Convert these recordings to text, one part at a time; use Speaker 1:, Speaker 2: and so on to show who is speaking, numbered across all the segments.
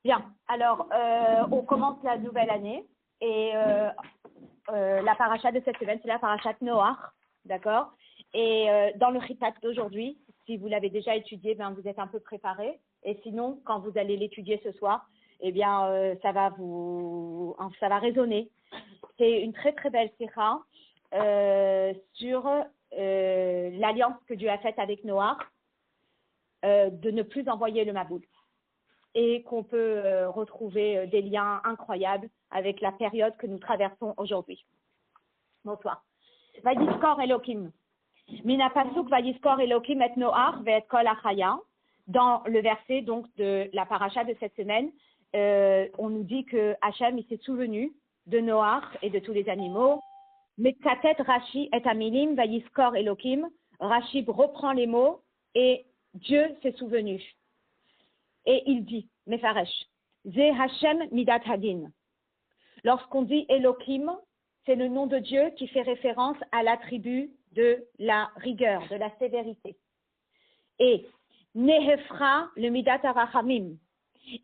Speaker 1: Bien, alors on commence la nouvelle année et la paracha de cette semaine, c'est la paracha Noach, d'accord? Et dans le Chitat d'aujourd'hui, si vous l'avez déjà étudié, ben, vous êtes un peu préparé. Et sinon, quand vous allez l'étudier ce soir, eh bien, ça va résonner. C'est une très très belle sikha sur l'alliance que Dieu a faite avec Noach de ne plus envoyer le Maboul. Et qu'on peut retrouver des liens incroyables avec la période que nous traversons aujourd'hui. Bonsoir. Vayiskor Elohim. Mina pasuk Vayiskor Elohim et Noach ve'et kol achaya. Dans le verset donc de la paracha de cette semaine, on nous dit que Hachem il s'est souvenu de Noach et de tous les animaux. Metzatet Rashi et Amilim Vayiskor Elohim. Rashi reprend les mots et Dieu s'est souvenu. Et il dit, Mefaresh, Ze Hashem Midat Hadin. Lorsqu'on dit Elohim, c'est le nom de Dieu qui fait référence à l'attribut de la rigueur, de la sévérité. Et Nehefra, le Midat Arachamim.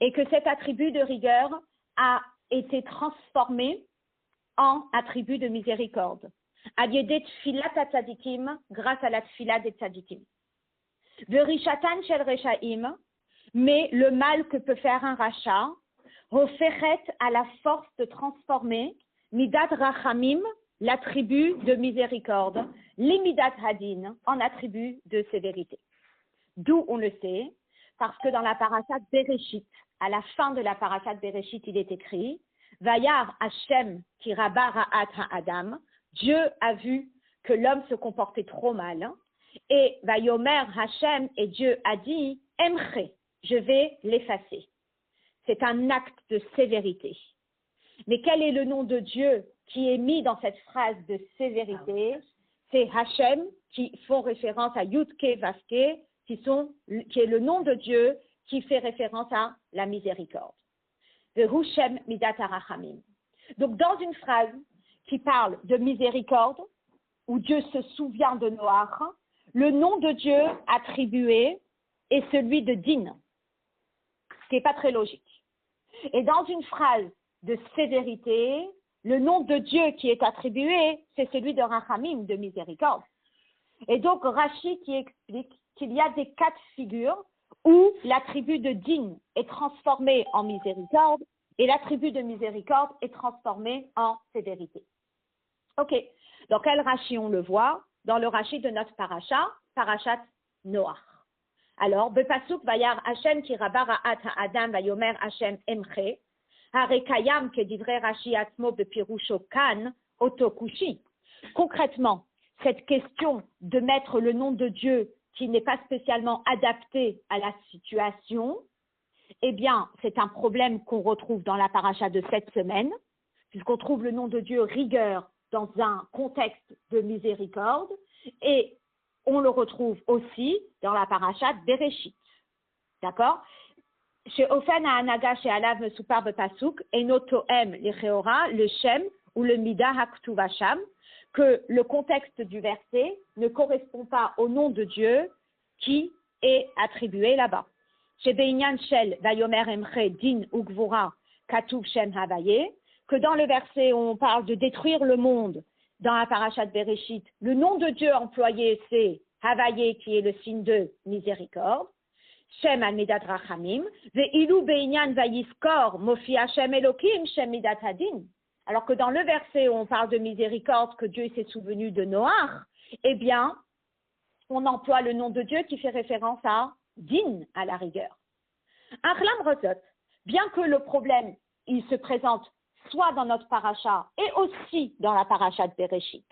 Speaker 1: Et que cet attribut de rigueur a été transformé en attribut de miséricorde. Adyedet Tfilat Tzadikim, grâce à la Tfilat des Tzadikim. Verishatan Shel Reshaim. Mais le mal que peut faire un rachat, referet à la force de transformer Midat Rachamim, l'attribut de miséricorde, l'Imidat Hadin, en attribut de sévérité. D'où on le sait, parce que dans la parashat Bereshit, à la fin de la parashat Bereshit, il est écrit Vayar Hashem ki rabba ra'at ha'adam, Dieu a vu que l'homme se comportait trop mal, et Vayomer Hashem, et Dieu a dit Emche. Je vais l'effacer. C'est un acte de sévérité. Mais quel est le nom de Dieu qui est mis dans cette phrase de sévérité? C'est Hachem, qui font référence à Yudke Vaske, qui est le nom de Dieu qui fait référence à la miséricorde. Verushem Midat Arachamim. Donc dans une phrase qui parle de miséricorde, où Dieu se souvient de Noach, le nom de Dieu attribué est celui de Din, ce qui n'est pas très logique. Et dans une phrase de sévérité, le nom de Dieu qui est attribué, c'est celui de Rachamim, de miséricorde. Et donc Rashi qui explique qu'il y a des cas de figure où l'attribut de Din est transformé en miséricorde et l'attribut de miséricorde est transformé en sévérité. Ok, dans quel Rashi on le voit? Dans le Rashi de notre parasha, parashat Noach. Alors, Bepasuk Vayar Hashem ki rabba ra'at ha'adam vayomer Hashem emche, harekayam kedivre Rashi atzmo bepirusho kan otokushi. Concrètement, cette question de mettre le nom de Dieu qui n'est pas spécialement adapté à la situation, eh bien, c'est un problème qu'on retrouve dans la paracha de cette semaine, puisqu'on trouve le nom de Dieu rigueur dans un contexte de miséricorde, et on le retrouve aussi dans la parashat Bereshit. D'accord? Chez Ofen Ha'anaga, chez Alav Mesupar Bepasuk, Eno Toem Lecheora, le Shem ou le Mida Haktuvasham, que le contexte du verset ne correspond pas au nom de Dieu qui est attribué là-bas. Chez Beinyan Shel Vayomer Emche Din Ugvura Katuv Shem Havaye, que dans le verset où on parle de détruire le monde, dans la parashat Bereshit, le nom de Dieu employé, c'est Havaye, qui est le signe de miséricorde. Shem al midat rachamim. Ve'ilu beinyan vayiskor mofi Hashem Elohim Shem midat hadin. Alors que dans le verset où on parle de miséricorde, que Dieu s'est souvenu de Noach, eh bien, on emploie le nom de Dieu qui fait référence à Din, à la rigueur. Achlam Rozot, bien que le problème, il se présente soit dans notre paracha et aussi dans la paracha de Bereshit,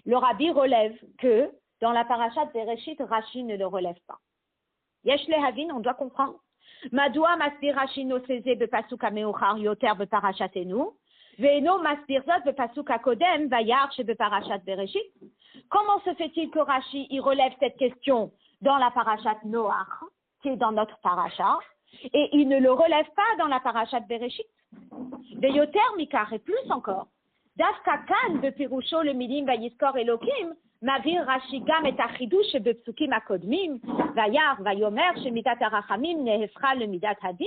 Speaker 1: le Rabbi relève que dans la paracha de Bereshit, Rashi ne le relève pas. Yesh lehavin, on doit comprendre. Madoua masbir Rashi no seze bepasuk hameuchar yoter beparashatenu, ve'eno masbir zot bepasuk hakodem vayar she beparashat Bereshit. Comment se fait-il que Rashi y relève cette question dans la paracha de Noach, qui est dans notre paracha, et il ne le relève pas dans la paracha de Bereshit? Veyoter mikar, et plus encore. Dafka kan bepirusho le milim vayiskor Elohim, mavir Rashi gam et achidush bepsukim akodmim, vayar vayomer shemidat arachamim nehefra le midat hadin.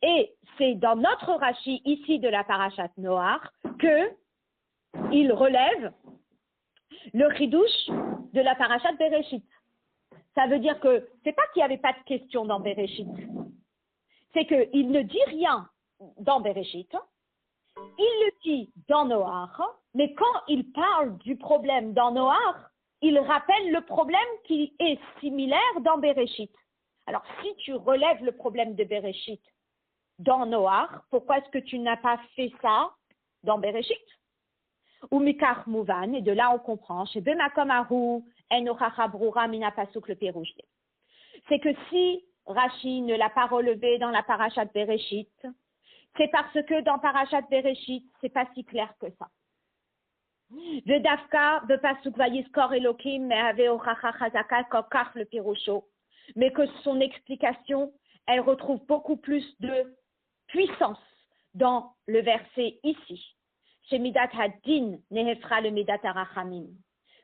Speaker 1: Et c'est dans notre Rashi, ici de la Parashat Noach, qu'il relève le chidouche de la Parashat Bereshit. Ça veut dire que c'est pas qu'il n'y avait pas de question dans Bereshit, c'est qu'il ne dit rien dans Bereshit, il le dit dans Noach, mais quand il parle du problème dans Noach, il rappelle le problème qui est similaire dans Bereshit. Alors, si tu relèves le problème de Bereshit dans Noach, pourquoi est-ce que tu n'as pas fait ça dans Bereshit? Ou Mikach Mouvan, et de là on comprend, chez Bemakom Aru, Enochacha Brura Mina Pasuk le Pérouche. C'est que si Rashi ne l'a pas relevé dans la Parashat Bereshit, c'est parce que dans Parashat Bereshit, c'est pas si clair que ça. De Dafka, de Pasuk Vayiskor Elokim, Me'ave Ochacha Chazaka, Kokach le Péroucho. Mais que son explication, elle retrouve beaucoup plus de puissance dans le verset ici. Chez Midat Hadin, Nehefra le Midat Arachamim.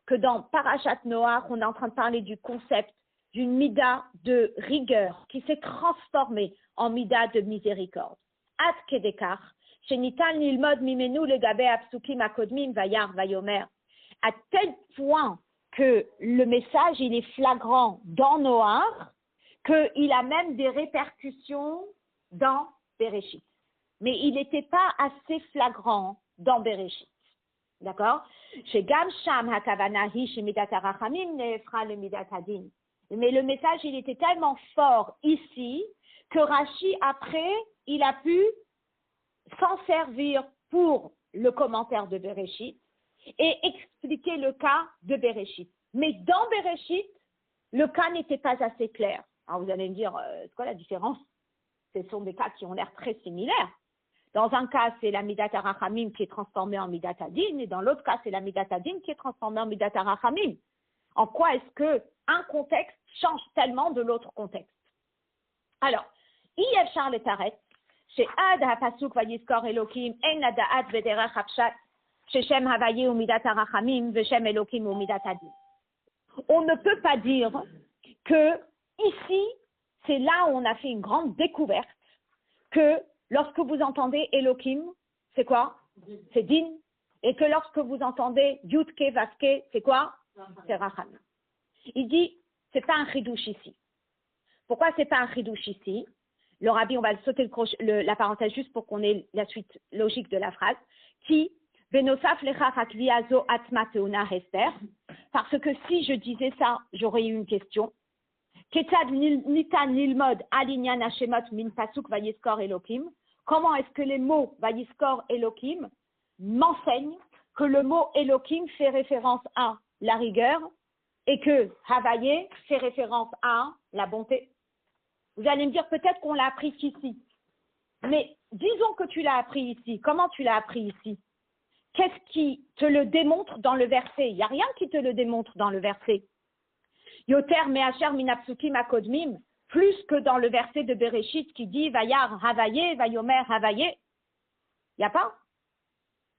Speaker 1: Que dans Parashat Noach, on est en train de parler du concept d'une Mida de rigueur qui s'est transformée en Mida de miséricorde. Ad Kedekar, chez Nitan Nilmod Mimenu le Gabe Apsukim Akodmim Vayar Vayomer. À tel point que le message, il est flagrant dans Noach, qu'il a même des répercussions dans Bereshit. Mais il n'était pas assez flagrant dans Bereshit. D'accord? Chez Gam Sham Hakavanahi, chez Midat Arachamim, Nefra le Midat Hadin. Mais le message, il était tellement fort ici que Rashi, après, il a pu s'en servir pour le commentaire de Bereshit et expliquer le cas de Bereshit. Mais dans Bereshit, le cas n'était pas assez clair. Alors vous allez me dire, c'est quoi la différence? Ce sont des cas qui ont l'air très similaires. Dans un cas, c'est la Midat Arachamim qui est transformée en Midat Hadin, et dans l'autre cas, c'est la Midat Hadin qui est transformée en Midat Arachamim. En quoi est-ce qu'un contexte change tellement de l'autre contexte? Alors, Yev Charles Taret, chez Ad HaPasuk Vayiskor Elokim, En Adaat Vederach Hapshat, chez Shem Havaye ou Midat Arachamim, Veshem Elokim ou Midat Hadin. On ne peut pas dire que ici, c'est là où on a fait une grande découverte que lorsque vous entendez Elokim, c'est quoi? C'est Din. Et que lorsque vous entendez Yudke Vaske, c'est quoi? C'est Racham. Il dit, c'est pas un chidouche ici. Pourquoi c'est pas un chidouche ici? Le rabbi, on va sauter la parenthèse juste pour qu'on ait la suite logique de la phrase, qui, Benosaf lechach akviazo atma teuna hester, parce que si je disais ça, j'aurais eu une question. Ketad nitan nilmod alinyan hashemot min pasuk vayiskor elokim. Comment est-ce que les mots vayiskor elokim m'enseignent que le mot elokim fait référence à la rigueur et que havaye fait référence à la bonté? Vous allez me dire peut-être qu'on l'a appris ici. Mais disons que tu l'as appris ici. Comment tu l'as appris ici? Qu'est-ce qui te le démontre dans le verset? Il n'y a rien qui te le démontre dans le verset. Yoter me'asher minapsukim akodmim, plus que dans le verset de Bereshit qui dit Vayar havaye, Vayomer havaye. Il n'y a pas.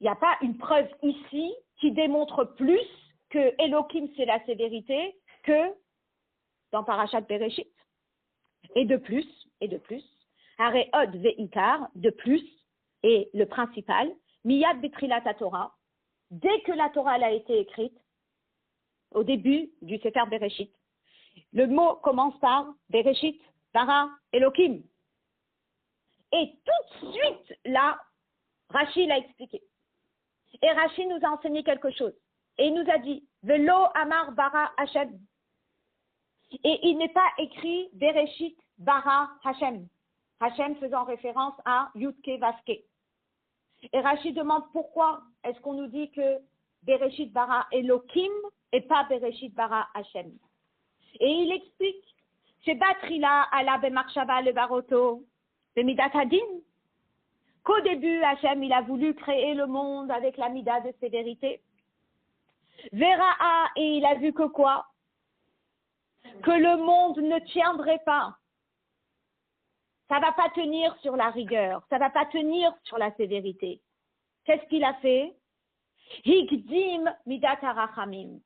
Speaker 1: Il n'y a pas une preuve ici qui démontre plus que Elohim c'est la sévérité que dans Parashat Bereshit. Et de plus, Hareod ve'ikar, de plus, et le principal, Miyad betrilat Torah, dès que la Torah a été écrite, au début du Sefer Bereshit, le mot commence par Bereshit, bara, Elohim. Et tout de suite, là, Rashi l'a expliqué. Et Rashi nous a enseigné quelque chose. Et il nous a dit, Velo amar bara Hashem. Et il n'est pas écrit Bereshit bara Hashem. Hashem faisant référence à Yudke Vaske. Et Rashi demande pourquoi est-ce qu'on nous dit que Bereshit bara Elohim et pas Bereshit bara Hashem. Et il explique, chez Batrila ala bemarshava le baroto, bemidat hadin, qu'au début Hashem il a voulu créer le monde avec la mida de sévérité. Vera'a, et il a vu que quoi? Que le monde ne tiendrait pas. Ça va pas tenir sur la rigueur, ça va pas tenir sur la sévérité. Qu'est-ce qu'il a fait? Higdim midat harachamim.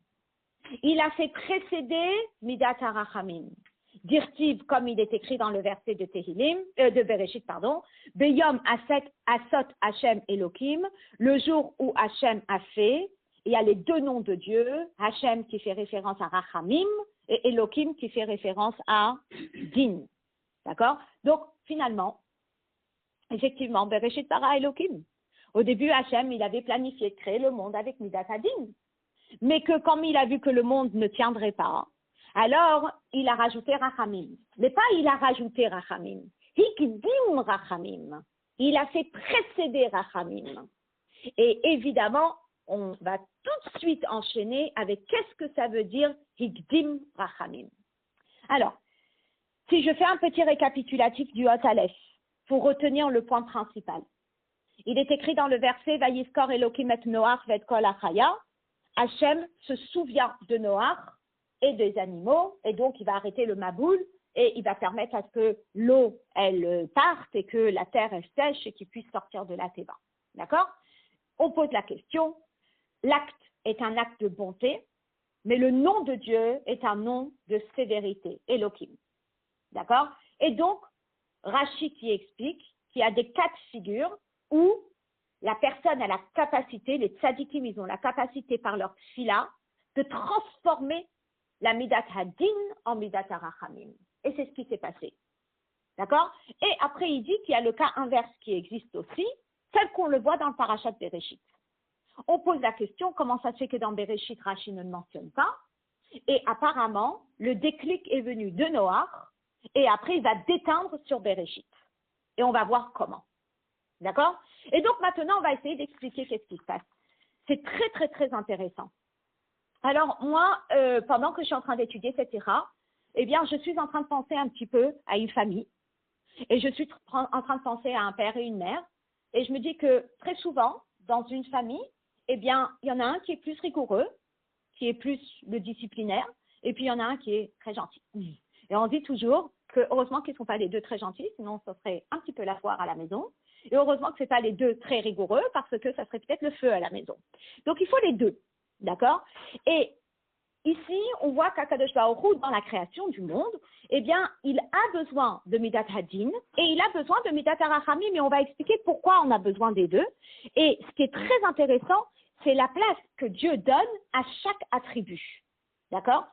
Speaker 1: Il a fait précéder midat harachamim. Dirtiv, comme il est écrit dans le verset de de Bereshit, pardon, Beyom Asot Hashem Elohim, le jour où Hashem a fait, il y a les deux noms de Dieu, Hashem qui fait référence à Rachamim et Elohim qui fait référence à Din. D'accord? Donc, finalement, effectivement, Bereshit bara Elohim. Au début, Hashem, il avait planifié de créer le monde avec Midat Hadin. Mais que comme il a vu que le monde ne tiendrait pas, alors il a rajouté Rachamim. Mais pas il a rajouté Rachamim. Hikdim Rachamim. Il a fait précéder Rachamim. Et évidemment, on va tout de suite enchaîner avec qu'est-ce que ça veut dire Hikdim Rachamim. Alors, si je fais un petit récapitulatif du Hot Aleph, pour retenir le point principal. Il est écrit dans le verset Vayiskor Elohim et Noach vet kol achaya. Hachem se souvient de Noach et des animaux, et donc il va arrêter le Maboul, et il va permettre à ce que l'eau, elle parte, et que la terre, elle sèche, et qu'il puisse sortir de la Théba. D'accord? On pose la question, l'acte est un acte de bonté, mais le nom de Dieu est un nom de sévérité, Elohim. D'accord? Et donc, Rashi qui explique qu'il y a des cas de figure où la personne a la capacité, les tzadikim, ils ont la capacité par leur tfila de transformer la midat hadin en midat harachamim. Et c'est ce qui s'est passé. D'accord? Et après, il dit qu'il y a le cas inverse qui existe aussi, tel qu'on le voit dans le parashat de Bereshit. On pose la question, comment ça se fait que dans Bereshit, Rashi ne le mentionne pas? Et apparemment, le déclic est venu de Noach, et après, il va déteindre sur Bereshit. Et on va voir comment. D'accord? Et donc maintenant, on va essayer d'expliquer qu'est-ce qui se passe. C'est très, très, très intéressant. Alors moi, pendant que je suis en train d'étudier cette ira, eh bien, je suis en train de penser un petit peu à une famille. Et je suis en train de penser à un père et une mère. Et je me dis que très souvent, dans une famille, eh bien, il y en a un qui est plus rigoureux, qui est plus le disciplinaire, et puis il y en a un qui est très gentil. Et on dit toujours que heureusement qu'ils ne sont pas les deux très gentils, sinon ça serait un petit peu la foire à la maison. Et heureusement que ce n'est pas les deux très rigoureux, parce que ça serait peut-être le feu à la maison. Donc il faut les deux, d'accord? Et ici, on voit qu'Akadosh Baruch Hu, dans la création du monde, eh bien, il a besoin de Midat Hadin et il a besoin de Midat Harachamim, mais on va expliquer pourquoi on a besoin des deux. Et ce qui est très intéressant, c'est la place que Dieu donne à chaque attribut, d'accord?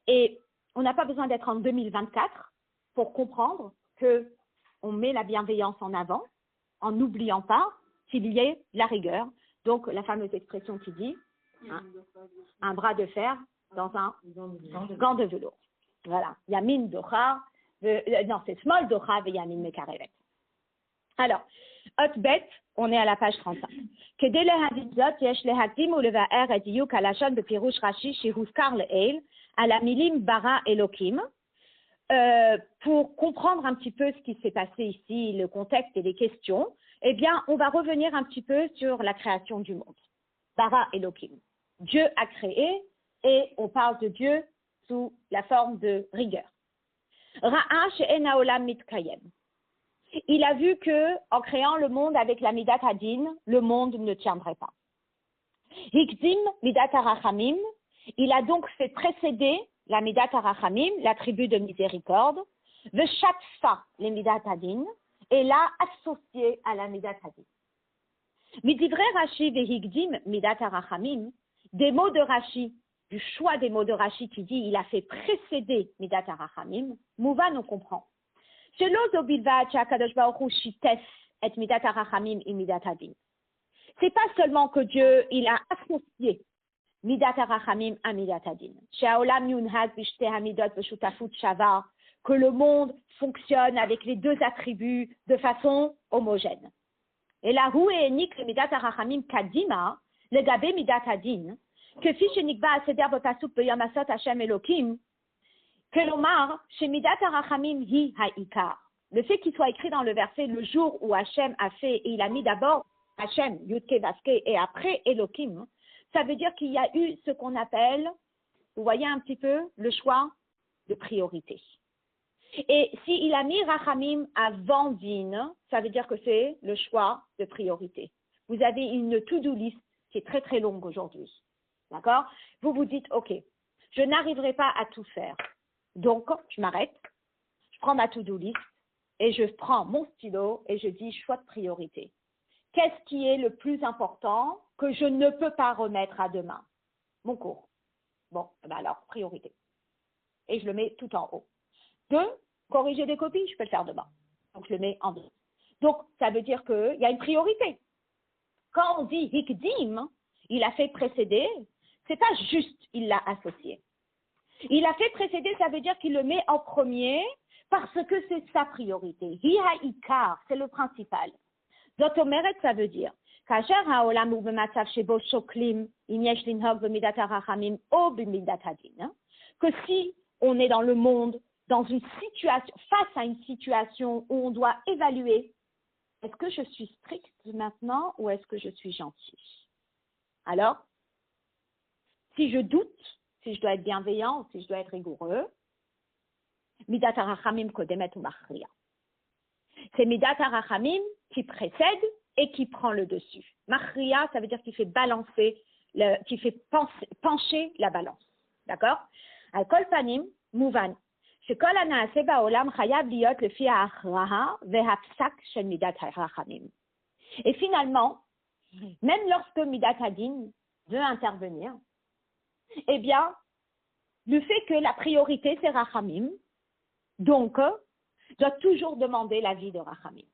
Speaker 1: Et on n'a pas besoin d'être en 2024 pour comprendre qu'on met la bienveillance en avant, en n'oubliant pas qu'il y ait la rigueur. Donc, la fameuse expression qui dit un bras de fer dans un gant de velours. Voilà. Yamin docha, non, c'est small docha ve yamin mekarevet. Alors, Hotbet, on est à la page 35. Kedele hadidzot yesh lehakdim ulevaer et diyuk alashon bepirush Rashi shehuzkar le'el ala milim bara elokim. Pour comprendre un petit peu ce qui s'est passé ici, le contexte et les questions, eh bien, on va revenir un petit peu sur la création du monde. Bara Elohim. Dieu a créé et on parle de Dieu sous la forme de rigueur. Ra'a she'en haolam mitkayem. Il a vu que, en créant le monde avec la Midat Hadin, le monde ne tiendrait pas. Hikdim Midat Harachamim. Il a donc fait précéder la Midat Harachamim, l'attribut de miséricorde, Veshatfa, les Midat Hadin, et l'a associé à la Midat Hadin. Midivrei Rashi vehigdim Midat Harachamim, des mots de Rashi, du choix des mots de Rashi qui dit il a fait précéder Midat Harachamim, Mouvan on comprend. Shelo zo bilvad she'akadosh baruch hu shitef et Midat Harachamim et Midat Hadin. C'est pas seulement que Dieu, il a associé Midat Harachamim à Midat Hadin. She'aolam yunhag b'shtei hamidot v'shutafut shava, que le monde fonctionne avec les deux attributs de façon homogène. Et là, où est nik le Midat Harachamim kadima, le gabé Midat Hadin, que fi shenikba aseder b'pasuk b'yom asot Hashem Elokim, que l'omar, chez Midat Harachamim hi ha'ikar. Le fait qu'il soit écrit dans le verset le jour où Hashem a fait, et il a mis d'abord Hashem, Yudke Vaske, et après Elokim, ça veut dire qu'il y a eu ce qu'on appelle, vous voyez un petit peu, le choix de priorité. Et s'il a mis Rachamim avant Din, ça veut dire que c'est le choix de priorité. Vous avez une to-do list qui est très très longue aujourd'hui. D'accord? Vous vous dites, ok, je n'arriverai pas à tout faire. Donc, je m'arrête prends ma to-do list et je prends mon stylo et je dis choix de priorité. Qu'est-ce qui est le plus important que je ne peux pas remettre à demain? Mon cours. Bon, ben alors, priorité. Et je le mets tout en haut. 2, corriger des copies, je peux le faire demain. Donc, je le mets en 2. Donc, ça veut dire qu'il y a une priorité. Quand on dit hikdim, il a fait précéder, c'est pas juste il l'a associé. Il a fait précéder, ça veut dire qu'il le met en premier parce que c'est sa priorité. Hi ha'ikar, c'est le principal. Zot omeret, ça veut dire כאשר העולם הוא במצב שבו שוקלים אם יש לנהוג במידת הרחמים או במידת הדין, que si on est dans le monde, dans une situation, face à une situation où on doit évaluer, est-ce que je suis stricte maintenant ou est-ce que je suis gentille? Alors, si je doute, si je dois être bienveillant, si je dois être rigoureux, midat harachamim kodemet ou machria. C'est midat harachamim qui précède et qui prend le dessus. Machria, ça veut dire qu'il fait balancer, qui fait pencher la balance. D'accord? Al kol panim, mouvan. שכל הנעשה בעולם חייב להיות לפי ההכרעה והפסק של מידת הרחמים. Et finalement, même lorsque Midat Hadin veut intervenir, eh bien, le fait que la priorité c'est Rachamim, donc, doit toujours demander l'avis de Rachamim.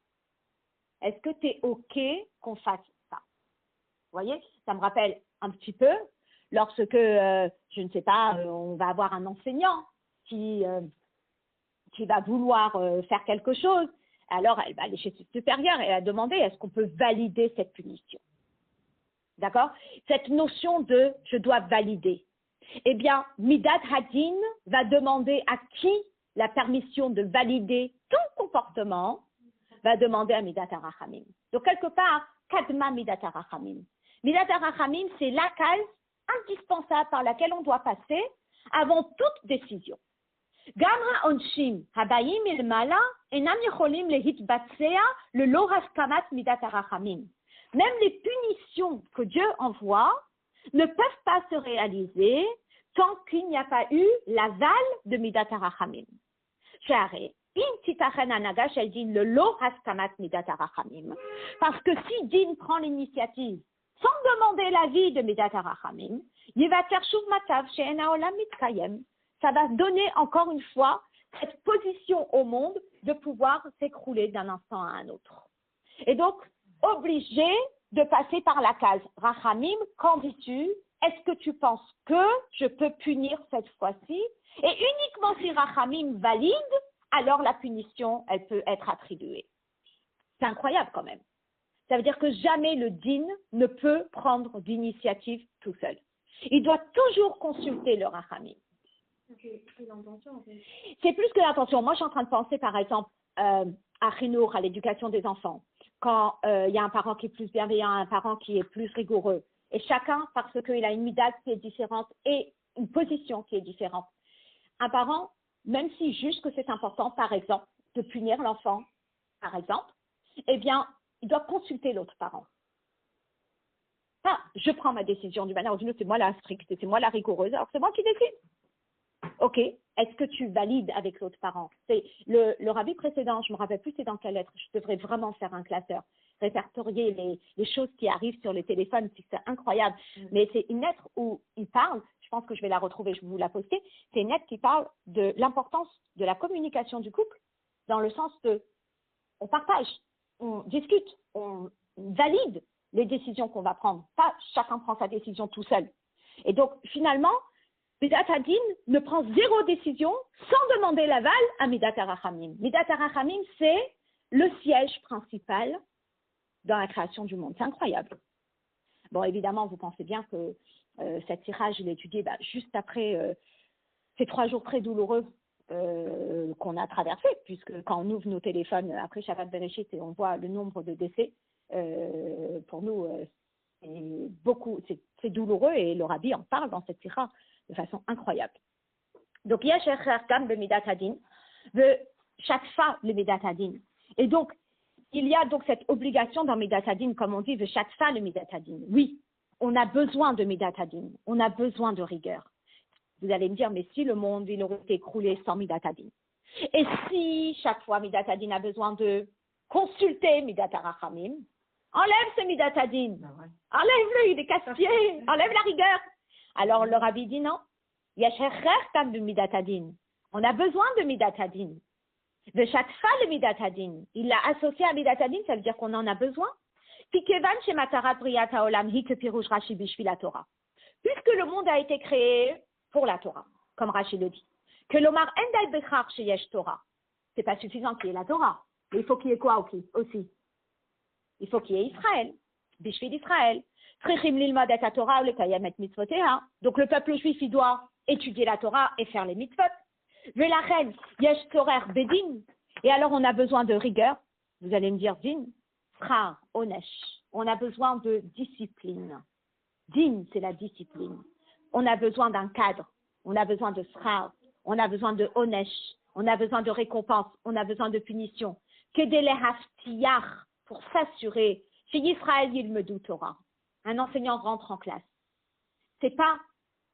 Speaker 1: Est-ce que tu es OK qu'on fasse ça? Vous voyez, ça me rappelle un petit peu lorsque, je ne sais pas, on va avoir un enseignant qui va vouloir faire quelque chose. Alors, elle va aller chez ses supérieurs et elle va demander est-ce qu'on peut valider cette punition? D'accord? Cette notion de je dois valider. Eh bien, Midat Hadin va demander à qui la permission de valider ton comportement, va demander à Midat Harachamim. Donc, quelque part, Kadma Midat Harachamim. Midat Harachamim, c'est la case indispensable par laquelle on doit passer avant toute décision. גם העונשים הבאים מלמעלה אינם יכולים להתבצע ללא הסכמת מידת הרחמים. Même les punitions que Dieu envoie ne peuvent pas se réaliser tant qu'il n'y a pas eu l'aval de מידת הרחמים. שהרי אם תיתכן הנהגה של דין ללא הסכמת מידת הרחמים, parce que si דין prend l'initiative sans demander l'avis de מידת הרחמים, ייווצר שוב מצב שאין העולם מתקיים. Ça va donner encore une fois cette position au monde de pouvoir s'écrouler d'un instant à un autre. Et donc, obligé de passer par la case Rachamim, qu'en dis-tu? Est-ce que tu penses que je peux punir cette fois-ci? Et uniquement si Rachamim valide, alors la punition, elle peut être attribuée. C'est incroyable quand même. Ça veut dire que jamais le din ne peut prendre d'initiative tout seul. Il doit toujours consulter le Rachamim.
Speaker 2: C'est l'intention en fait.
Speaker 1: C'est plus que l'intention. Moi, je suis en train de penser, par exemple, à Chinour, à l'éducation des enfants. Quand il y a un parent qui est plus bienveillant, un parent qui est plus rigoureux. Et chacun, parce qu'il a une midade qui est différente et une position qui est différente. Un parent, même s'il juge que c'est important, par exemple, de punir l'enfant, par exemple, eh bien, il doit consulter l'autre parent. Enfin, je prends ma décision d'une manière ou d'une autre, c'est moi la stricte, c'est moi la rigoureuse, alors c'est moi qui décide. Ok, est-ce que tu valides avec l'autre parent? C'est le rabbi précédent, je ne me rappelle plus c'est dans quelle lettre, je devrais vraiment faire un classeur, répertorier les choses qui arrivent sur les téléphones, c'est incroyable. Mais c'est une lettre où il parle, je pense que je vais la retrouver, je vais vous la poster, c'est une lettre qui parle de l'importance de la communication du couple, dans le sens de, on partage, on discute, on valide les décisions qu'on va prendre, pas chacun prend sa décision tout seul. Et donc finalement, Midat Hadin ne prend zéro décision sans demander l'aval à Midat Harachamim. Midat Harachamim, c'est le siège principal dans la création du monde. C'est incroyable. Bon, évidemment, vous pensez bien que cette tirage, je l'ai étudié juste après ces 3 jours très douloureux qu'on a traversés, puisque quand on ouvre nos téléphones après Shabbat Bereshit et on voit le nombre de décès, pour nous, c'est douloureux et le rabbi en parle dans cette tirage de façon incroyable. Donc, il y a Shechakam le Midat Hadin, chaque fois le Midat Hadin. Et donc, il y a donc cette obligation dans Midat Hadin, comme on dit, de chaque fois le Midat Hadin. Oui, on a besoin de Midat Hadin, on a besoin de rigueur. Vous allez me dire, mais si le monde, il aurait été écroulé sans Midat Hadin. Et si chaque fois Midat Hadin a besoin de consulter Midat HaRachamim, enlève ce Midat Hadin, enlève-le, il est casse-pied, enlève la rigueur. Alors le rabbi dit non, Yashercher de Midat Hadin. On a besoin de Midat Hadin. De chaque fois le Midat Hadin, il l'a associé à Midat Hadin, ça veut dire qu'on en a besoin. Puisque le monde a été créé pour la Torah, comme Rashi le dit. Que l'Omar Endai Bechar Sheyesh Torah. C'est pas suffisant qu'il y ait la Torah. Mais il faut qu'il y ait quoi aussi? Il faut qu'il y ait Israël. Bishvil Israël. Donc le peuple juif, il doit étudier la Torah et faire les mitzvot. Velachen Yesh Torer Bedin. Et alors on a besoin de rigueur. Vous allez me dire din. Fra, Onesh. On a besoin de discipline. Din, c'est la discipline. On a besoin d'un cadre. On a besoin de srar. On a besoin de Onesh. On a besoin de récompense. On a besoin de punition. Que des lehaftiyar pour s'assurer. Chez Israël, il me doute Torah. Un enseignant rentre en classe. C'est pas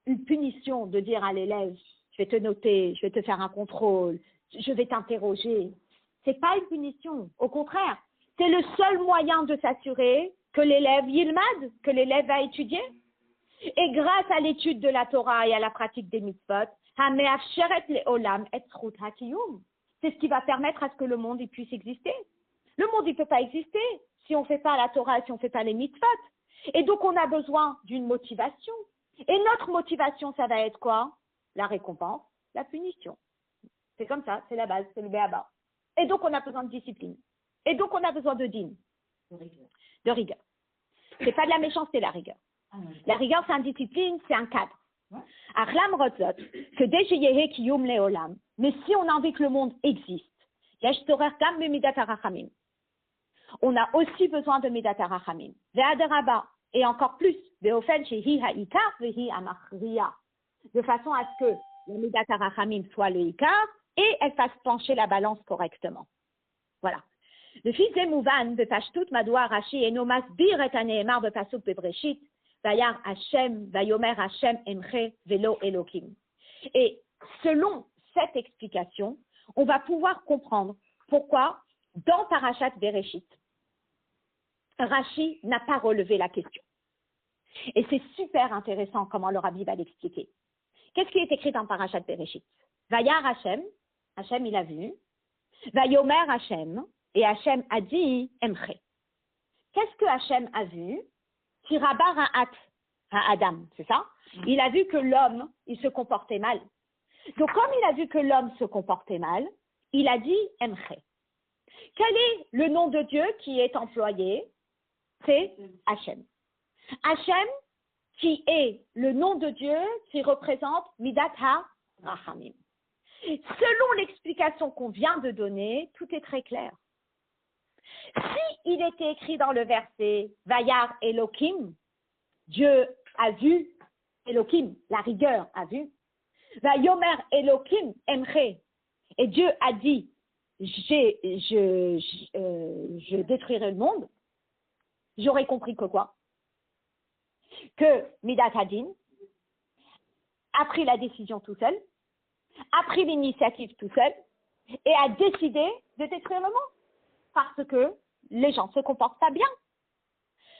Speaker 1: une punition de dire à l'élève, je vais te noter, je vais te faire un contrôle, je vais t'interroger. C'est pas une punition. Au contraire, c'est le seul moyen de s'assurer que l'élève yilmad, que l'élève va étudier. Et grâce à l'étude de la Torah et à la pratique des mitzvot, c'est ce qui va permettre à ce que le monde il puisse exister. Le monde il peut pas exister si on ne fait pas la Torah, si on ne fait pas les mitzvot. Et donc on a besoin d'une motivation. Et notre motivation, ça va être quoi? La récompense, la punition. C'est comme ça, c'est la base, c'est le béaba. Et donc on a besoin de discipline. Et donc on a besoin de din, de rigueur. C'est pas de la méchanceté la rigueur. La rigueur c'est une discipline, c'est un cadre. Achlam rotzot, que deje yehe kiyum leolam. Mais si on a envie que le monde existe, yesh torer gam bemidat harachamim. On a aussi besoin de midat harachamim. Ve'adaraba, et encore plus, beofen shehi ha'ikar vehi amachriya. De façon à ce que la midat harachamim soit le ikar et elle fasse pencher la balance correctement. Voilà. Le fils de Mouvan, de Pashtut Madoua Rashi, et Nomas Bir et Aneemar de Pasuk Bebreshit, Vayar Hashem, Vayomer Hashem Emche Velo Elokim. Et selon cette explication, on va pouvoir comprendre pourquoi dans Parashat Bereshit, Rashi n'a pas relevé la question. Et c'est super intéressant comment le Rabbi va l'expliquer. Qu'est-ce qui est écrit dans Parashat Bereshit? Vayar Hashem, Hashem il a vu, Vayomer Hashem, et Hashem a dit Emche. Qu'est-ce que Hashem a vu? Tirabar à Adam, c'est ça? Il a vu que l'homme, il se comportait mal. Donc, comme il a vu que l'homme se comportait mal, il a dit Emche. Quel est le nom de Dieu qui est employé? C'est Hashem. Hashem, qui est le nom de Dieu qui représente Midat HaRachamim. Selon l'explication qu'on vient de donner, tout est très clair. Si il était écrit dans le verset Vayar Elokim, Dieu a vu, Elokim, la rigueur a vu, Vayomer Elokim Emche, et Dieu a dit je détruirai le monde, j'aurais compris que quoi? Que Midat Hadin a pris la décision tout seul, a pris l'initiative tout seul et a décidé de détruire le monde. Parce que les gens se comportent pas bien.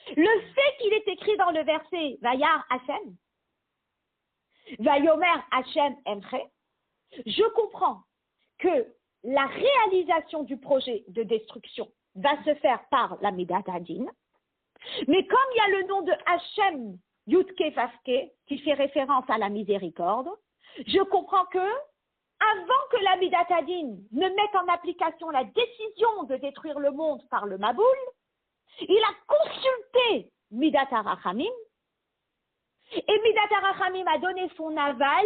Speaker 1: Le fait qu'il est écrit dans le verset Vayar Hashem, Vayomer Hashem Emche, je comprends que la réalisation du projet de destruction va se faire par la Midat Hadin, mais comme il y a le nom de Hashem Yudke Vavke qui fait référence à la miséricorde, je comprends que avant que la Midat Hadin ne mette en application la décision de détruire le monde par le Maboul, il a consulté Midat HaRachamim et Midat HaRachamim a donné son aval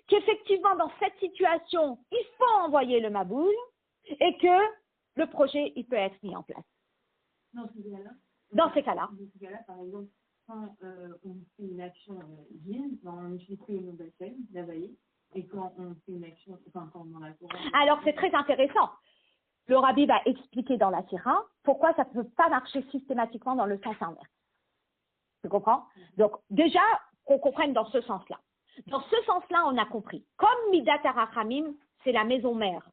Speaker 1: qu'effectivement dans cette situation, il faut envoyer le Maboul et que le projet il peut être mis en place.
Speaker 2: Dans ces cas-là, par exemple, quand on fait une action divine, on utilise le nom d'Hachem, d'Avaï, et quand on fait une action, enfin quand on a la Torah.
Speaker 1: Alors c'est très intéressant. Le Rabbi va expliquer dans la Sira pourquoi ça ne peut pas marcher systématiquement dans le sens inverse. Tu comprends? Donc déjà, qu'on comprenne dans ce sens-là. Dans ce sens-là, on a compris. Comme Midat HaRachamim, c'est la maison mère.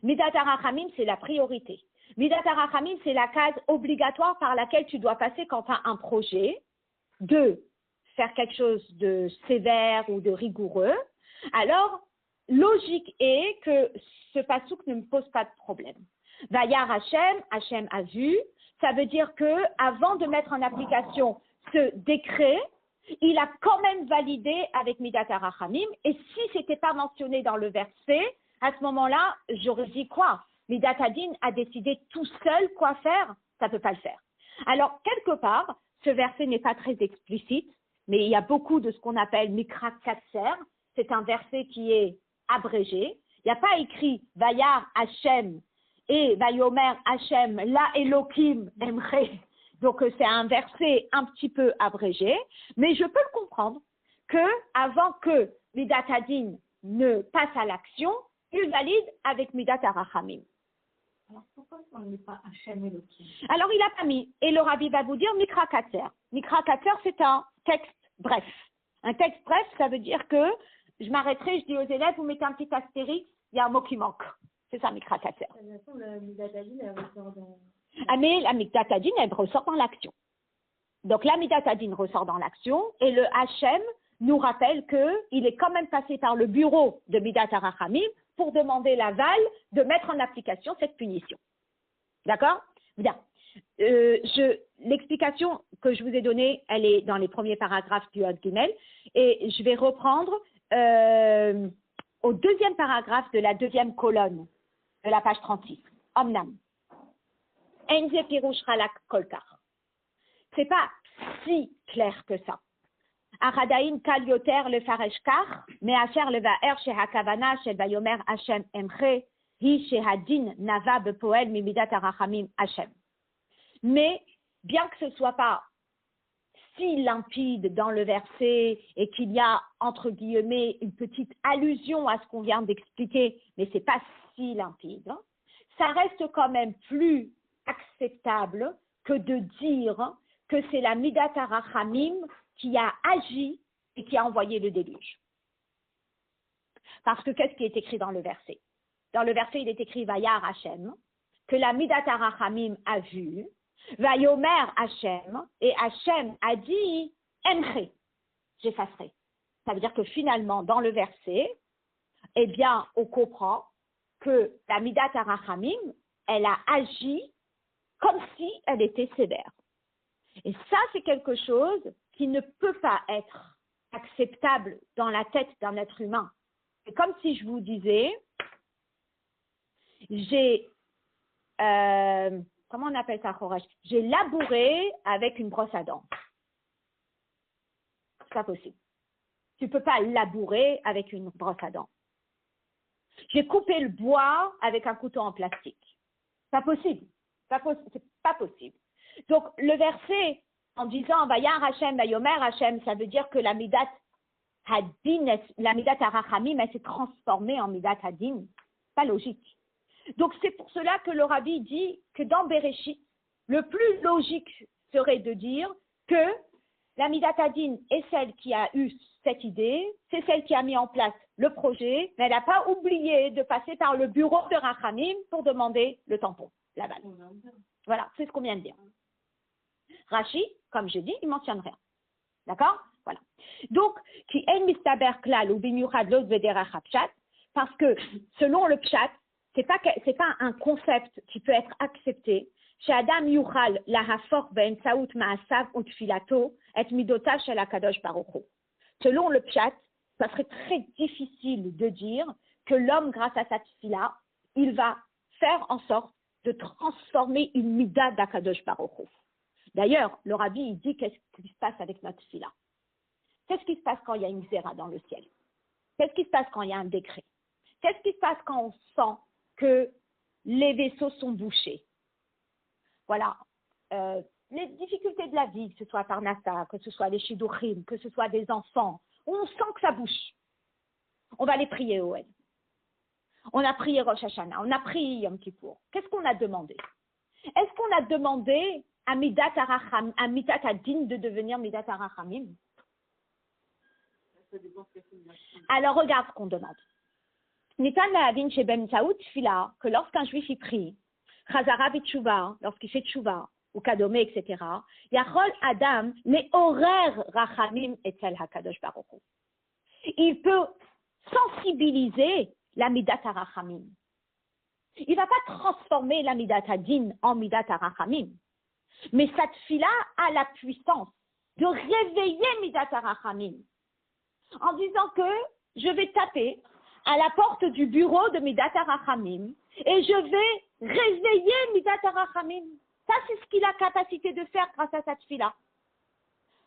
Speaker 1: Midat HaRachamim, c'est la priorité. Midat HaRachamim, c'est la case obligatoire par laquelle tu dois passer quand tu as un projet de faire quelque chose de sévère ou de rigoureux. Alors, logique est que ce pasouk ne me pose pas de problème. Vayar Hashem, Hashem a vu, ça veut dire que avant de mettre en application ce décret, il a quand même validé avec Midat HaRachamim, et si ce n'était pas mentionné dans le verset, à ce moment-là, j'aurais dit quoi? Midat Hadin a décidé tout seul quoi faire, ça ne peut pas le faire. Alors, quelque part, ce verset n'est pas très explicite, mais il y a beaucoup de ce qu'on appelle Mikra Katser, c'est un verset qui est abrégé. Il n'y a pas écrit Vayar Hashem et Vayomer Hashem la Elohim Emre. Donc c'est un verset un petit peu abrégé, mais je peux le comprendre que avant que Midat Hadin ne passe à l'action, il valide avec Midat HaRachamim.
Speaker 2: Alors pourquoi on ne met pas Hachem Elohim?
Speaker 1: Alors il n'a pas mis, et le Rabbi va vous dire Mikra Katser. Mikra Katser, c'est un texte bref. Un texte bref, ça veut dire que je m'arrêterai, je dis aux élèves, vous mettez un petit astérix, il y a un mot qui manque. C'est ça, Mikra Katser.
Speaker 2: De toute façon, la Midat Hadin, elle ressort dans...
Speaker 1: Ah, mais la Midat Hadin, elle ressort dans l'action. Donc la Midat Hadin ressort dans l'action, et le Hachem nous rappelle qu'il est quand même passé par le bureau de Midat HaRachamim pour demander l'aval de mettre en application cette punition. D'accord? Bien. L'explication que je vous ai donnée, elle est dans les premiers paragraphes du Hod Gimel, et je vais reprendre au deuxième paragraphe de la deuxième colonne de la page 36. Omnam. Enze pirouche halak kolkar. C'est pas si clair que ça. Aradaïn kal yoter le fareshkar, mais asher le va'er shehakavana shel vayomer Hashem emche, hi shehadin nava bepoel mimidat harachamim Hashem. Mais bien que ce soit pas si limpide dans le verset et qu'il y a entre guillemets une petite allusion à ce qu'on vient d'expliquer, mais c'est pas si limpide, hein, ça reste quand même plus acceptable que de dire que c'est la Midat HaRachamim qui a agi et qui a envoyé le déluge. Parce que qu'est-ce qui est écrit dans le verset? Dans le verset, il est écrit Vayar Hashem, que la Midat HaRachamim a vu, Vayomer Hashem, et Hashem a dit Emche, j'effacerai. Ça veut dire que finalement, dans le verset, eh bien, on comprend que la Midat HaRachamim, elle a agi comme si elle était sévère. Et ça, c'est quelque chose qui ne peut pas être acceptable dans la tête d'un être humain. C'est comme si je vous disais, comment on appelle ça, Khorash? J'ai labouré avec une brosse à dents. C'est pas possible. Tu ne peux pas labourer avec une brosse à dents. J'ai coupé le bois avec un couteau en plastique. Pas possible. C'est pas possible. Donc, le verset, en disant Vayar Hashem, Vayomer Hashem, ça veut dire que la Midat Hadin, la Midat HaRachamim, elle s'est transformée en Midat Hadin. Pas logique. Donc, c'est pour cela que le Rabbi dit que dans Bereshit, le plus logique serait de dire que la Midat Hadin est celle qui a eu cette idée, c'est celle qui a mis en place le projet, mais elle n'a pas oublié de passer par le bureau de Rachamim pour demander le tampon, la balle. Voilà, c'est ce qu'on vient de dire. Rashi, comme je dis, il ne mentionne rien. D'accord? Voilà. Donc, qui en mistaber klal ou bimiuchad lot vederach hapshat, parce que selon le pshat, c'est pas un concept qui peut être accepté. Chez Adam yuchal la hafor ben saout maasav ou tfilato et midotav shel hakadosh baruch hu. Selon le pshat, ça serait très difficile de dire que l'homme, grâce à sa tfila, il va faire en sorte de transformer une mida d'Akadosh Baruch Hu. D'ailleurs, le Rabbi, il dit qu'est-ce qui se passe avec notre fila. Qu'est-ce qui se passe quand il y a une zéra dans le ciel? Qu'est-ce qui se passe quand il y a un décret? Qu'est-ce qui se passe quand on sent que les vaisseaux sont bouchés? Voilà. Les difficultés de la vie, que ce soit Parnassa, que ce soit les Shidduchim, que ce soit des enfants, on sent que ça bouge. On va les prier au Oel. On a prié Rosh Hashanah, on a prié Yom Kippour. Qu'est-ce qu'on a demandé? Est-ce qu'on a demandé à Midat Hadin de devenir Midat HaRachamim? Alors regarde ce qu'on demande. Nitan la'avin shebemtsaout tfila, que lorsqu'un juif y prie, chazara b'tshuva, lorsqu'il fait tshuva, ou kadomé, etc., yachol adam me'orer rachamim etzel hakadosh baruch hu. Il peut sensibiliser la midat harachamim. Il ne va pas transformer la midat hadin en midat harachamim. Mais cette fille-là a la puissance de réveiller midat harachamim. En disant que je vais taper à la porte du bureau de midat harachamim et je vais réveiller midat harachamim. Ça, c'est ce qu'il a capacité de faire grâce à cette fille-là.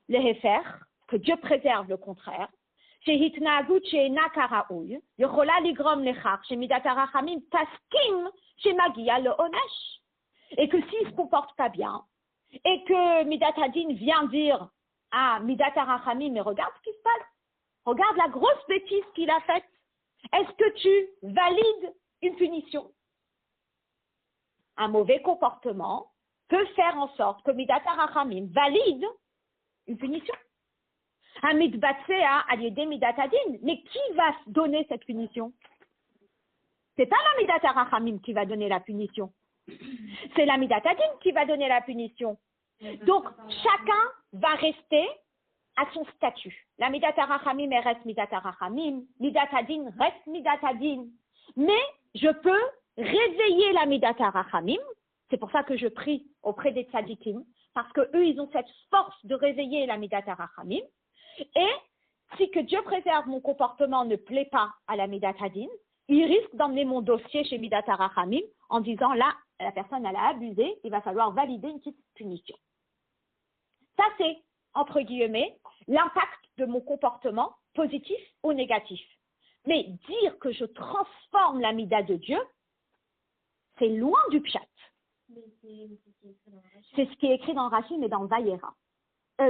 Speaker 1: Le hefer, que Dieu préserve le contraire, et que s'il se comporte pas bien, et que Midat Hadin vient dire à Midat Harachamim, mais regarde ce qui se passe, regarde la grosse bêtise qu'il a faite, est-ce que tu valides une punition? Un mauvais comportement peut faire en sorte que Midat Harachamim valide une punition. Un mitbatsea aliyedé midat hadin. Mais qui va donner cette punition? C'est pas la midat harachamim qui va donner la punition. C'est la midat hadin qui va donner la punition. Donc, chacun va rester à son statut. La midat harachamim reste midat harachamim, midat hadin reste midat hadin. Mais je peux réveiller la midat harachamim. C'est pour ça que je prie auprès des tzadikim, parce que eux, ils ont cette force de réveiller la midat harachamim. Et si que Dieu préserve mon comportement ne plaît pas à la Midat Hadin, il risque d'emmener mon dossier chez Midat Harachamim en disant là, la personne elle a abusé, il va falloir valider une petite punition. Ça c'est, entre guillemets, l'impact de mon comportement positif ou négatif. Mais dire que je transforme la Midat de Dieu, c'est loin du pshat. C'est ce qui est écrit dans Rashi, mais dans Vayera,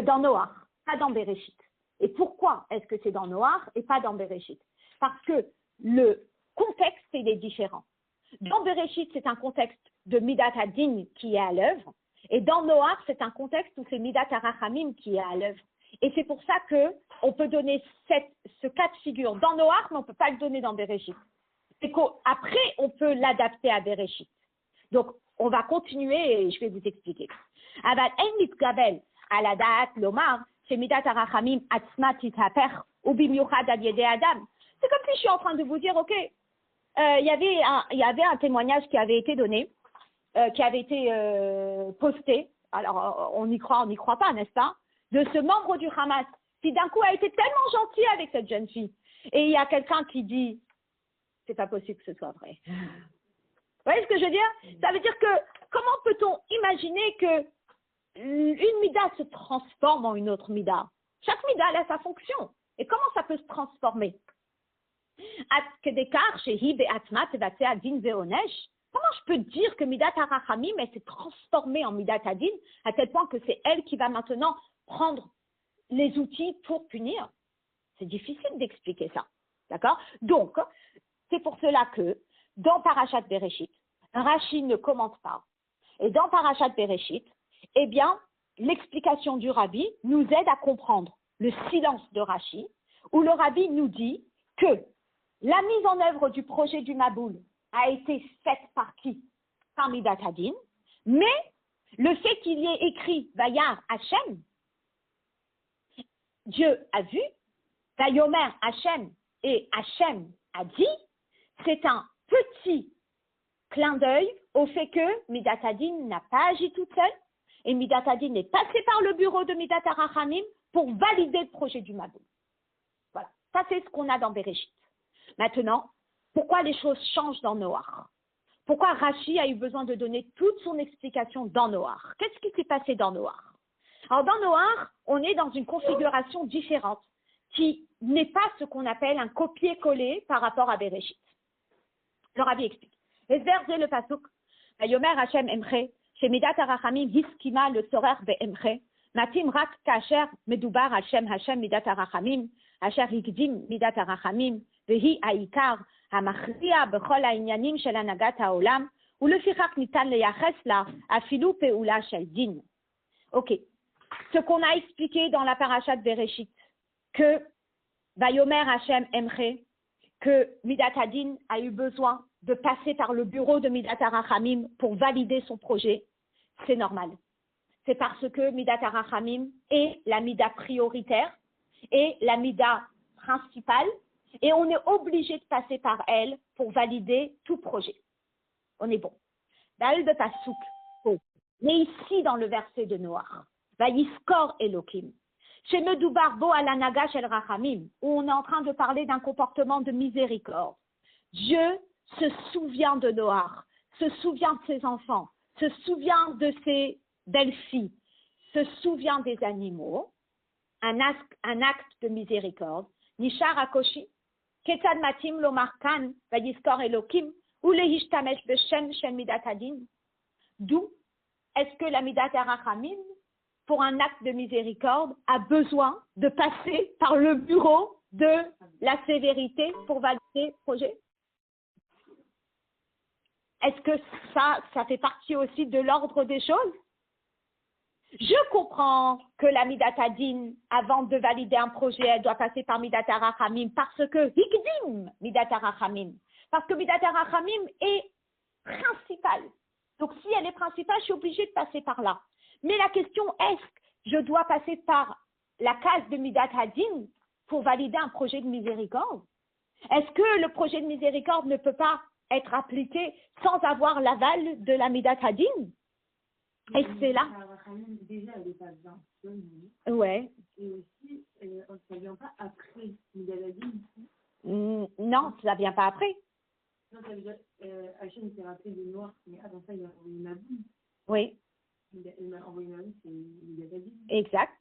Speaker 1: dans Noach, pas dans Bereshit. Et pourquoi est-ce que c'est dans Noach et pas dans Bereshit? Parce que le contexte, il est différent. Dans Bereshit, c'est un contexte de Midat Hadin qui est à l'œuvre. Et dans Noach, c'est un contexte où c'est Midat Harachamim qui est à l'œuvre. Et c'est pour ça qu'on peut donner ce cas de figure dans Noach, mais on ne peut pas le donner dans Bereshit. C'est qu'après, on peut l'adapter à Bereshit. Donc, on va continuer et je vais vous expliquer. Aval en mitgabel à la date lomar. C'est comme si je suis en train de vous dire, ok, il y avait un témoignage qui avait été donné, qui avait été posté, alors on y croit pas, n'est-ce pas, de ce membre du Hamas, qui d'un coup a été tellement gentil avec cette jeune fille. Et il y a quelqu'un qui dit, c'est pas possible que ce soit vrai. Vous voyez ce que je veux dire? Ça veut dire que, comment peut-on imaginer que une mida se transforme en une autre mida? Chaque mida a sa fonction. Et comment ça peut se transformer? Comment je peux dire que midat harachamim s'est transformée en midat hadin à tel point que c'est elle qui va maintenant prendre les outils pour punir? C'est difficile d'expliquer ça. D'accord? Donc, c'est pour cela que dans Parashat Bereshit, Rashi ne commente pas. Et dans Parashat Bereshit, eh bien, l'explication du Rabbi nous aide à comprendre le silence de Rashi, où le Rabbi nous dit que la mise en œuvre du projet du Maboul a été faite par qui? Par Midat Hadin, mais le fait qu'il y ait écrit Vayar Hashem, Dieu a vu, Vayomer Hashem et Hashem a dit, c'est un petit clin d'œil au fait que Midat Hadin n'a pas agi toute seule et Midat Hadin est passé par le bureau de Midat Harachamim pour valider le projet du Maboul. Voilà, ça c'est ce qu'on a dans Bereshit. Maintenant, pourquoi les choses changent dans Noach? Pourquoi Rashi a eu besoin de donner toute son explication dans Noach? Qu'est-ce qui s'est passé dans Noach? Alors dans Noach, on est dans une configuration différente qui n'est pas ce qu'on appelle un copier-coller par rapport à Bereshit. Le Rabbi explique. Esverze le pasuk, Vayomer Hashem Emche, chez Midat Harachamim hiskima le sorer be'emche, matim rak kasher medubar Hashem Midat Harachamim, asher higdim Midat Harachamim, vehi haikar המכריע בכל העניינים של הנהגת העולם, ולפיכך ניתן לייחס לה אפילו פעולה של דין. Ok. Ce qu'on a expliqué dans la parashat Bereshit, que Vayomer Hashem Emche, que Midat Hadin a eu besoin de passer par le bureau de Midat HaRachamim pour valider son projet, c'est normal. C'est parce que Midat HaRachamim est la Mida prioritaire et la Mida principale, et on est obligé de passer par elle pour valider tout projet. On est bon. Baal de Pasouk. Oh. Mais ici, dans le verset de Noach, Vayiskor Elokim, chez Medoubar Bo Alanaga Shel Rachamim, où on est en train de parler d'un comportement de miséricorde. Dieu se souvient de Noach, se souvient de ses enfants, se souvient de ses belles-filles, se souvient des animaux, un acte de miséricorde. Nishar Akoshi, Ketzad Matim Lomarkan, Vayiskor Elokim, ou le Hishtamesh Beshem Shem Midat Hadin. D'où est-ce que la Midat HaRachamim, pour un acte de miséricorde, a besoin de passer par le bureau de la sévérité pour valider le projet? Est-ce que ça fait partie aussi de l'ordre des choses? Je comprends que la Midat Hadin, avant de valider un projet, elle doit passer par Midat HaRachamim parce que Hikdim Midat HaRachamim. Parce que Midat HaRachamim est principale. Donc, si elle est principale, je suis obligée de passer par là. Mais la question, est-ce que je dois passer par la case de Midat Hadin pour valider un projet de miséricorde? Est-ce que le projet de miséricorde ne peut pas être appliqué sans avoir l'aval de la Midat Hadin? Et c'est là.
Speaker 2: Déjà, elle n'est pas bien.
Speaker 1: Ouais.
Speaker 2: Et aussi, ça ne vient pas après Midat Hadin.
Speaker 1: Non, ça ne vient pas après.
Speaker 2: Non, ça veut dire, Hachem s'est rappelé de Noir, mais avant ça, il a envoyé Naboum.
Speaker 1: Oui.
Speaker 2: Il m'a envoyé Naboum, c'est Midat Hadin.
Speaker 1: Exact.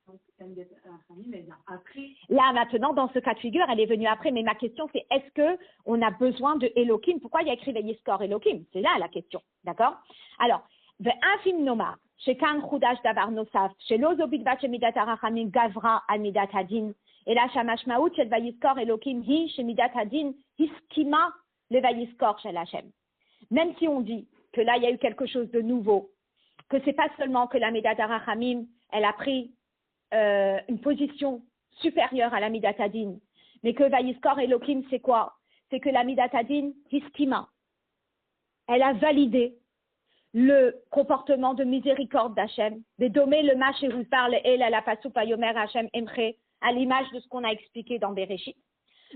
Speaker 2: Donc, la Midat HaRachamim, elle vient après.
Speaker 1: Là, maintenant, dans ce cas de figure, elle est venue après, mais ma question, c'est est-ce qu'on a besoin de Elohim? Pourquoi il y a écrit Vayiskor Elohim? C'est là la question, d'accord? Alors, Ve'afim Nomar, Shekan Chudash Davar Nosaf, Shelo Zobidvat Shemidat HaRachamim Gavra al Midat Hadin, et là, Shamashmaout Shel Vayiskor Elohim Hi Shemidat Hadin Hiskima le Vayiskor Shel Hashem. Même si on dit que là, il y a eu quelque chose de nouveau, que c'est pas seulement que la Midat HaRachamim, elle a pris une position supérieure à la Midat Hadin, mais que Vayiskor Elohim, c'est quoi? C'est que la Midat Hadin Hiskima, elle a validé le comportement de miséricorde d'Hachem, de dommer le mâche et vous parle el à la pasou payomer Hachem emche, à l'image de ce qu'on a expliqué dans Bereshit.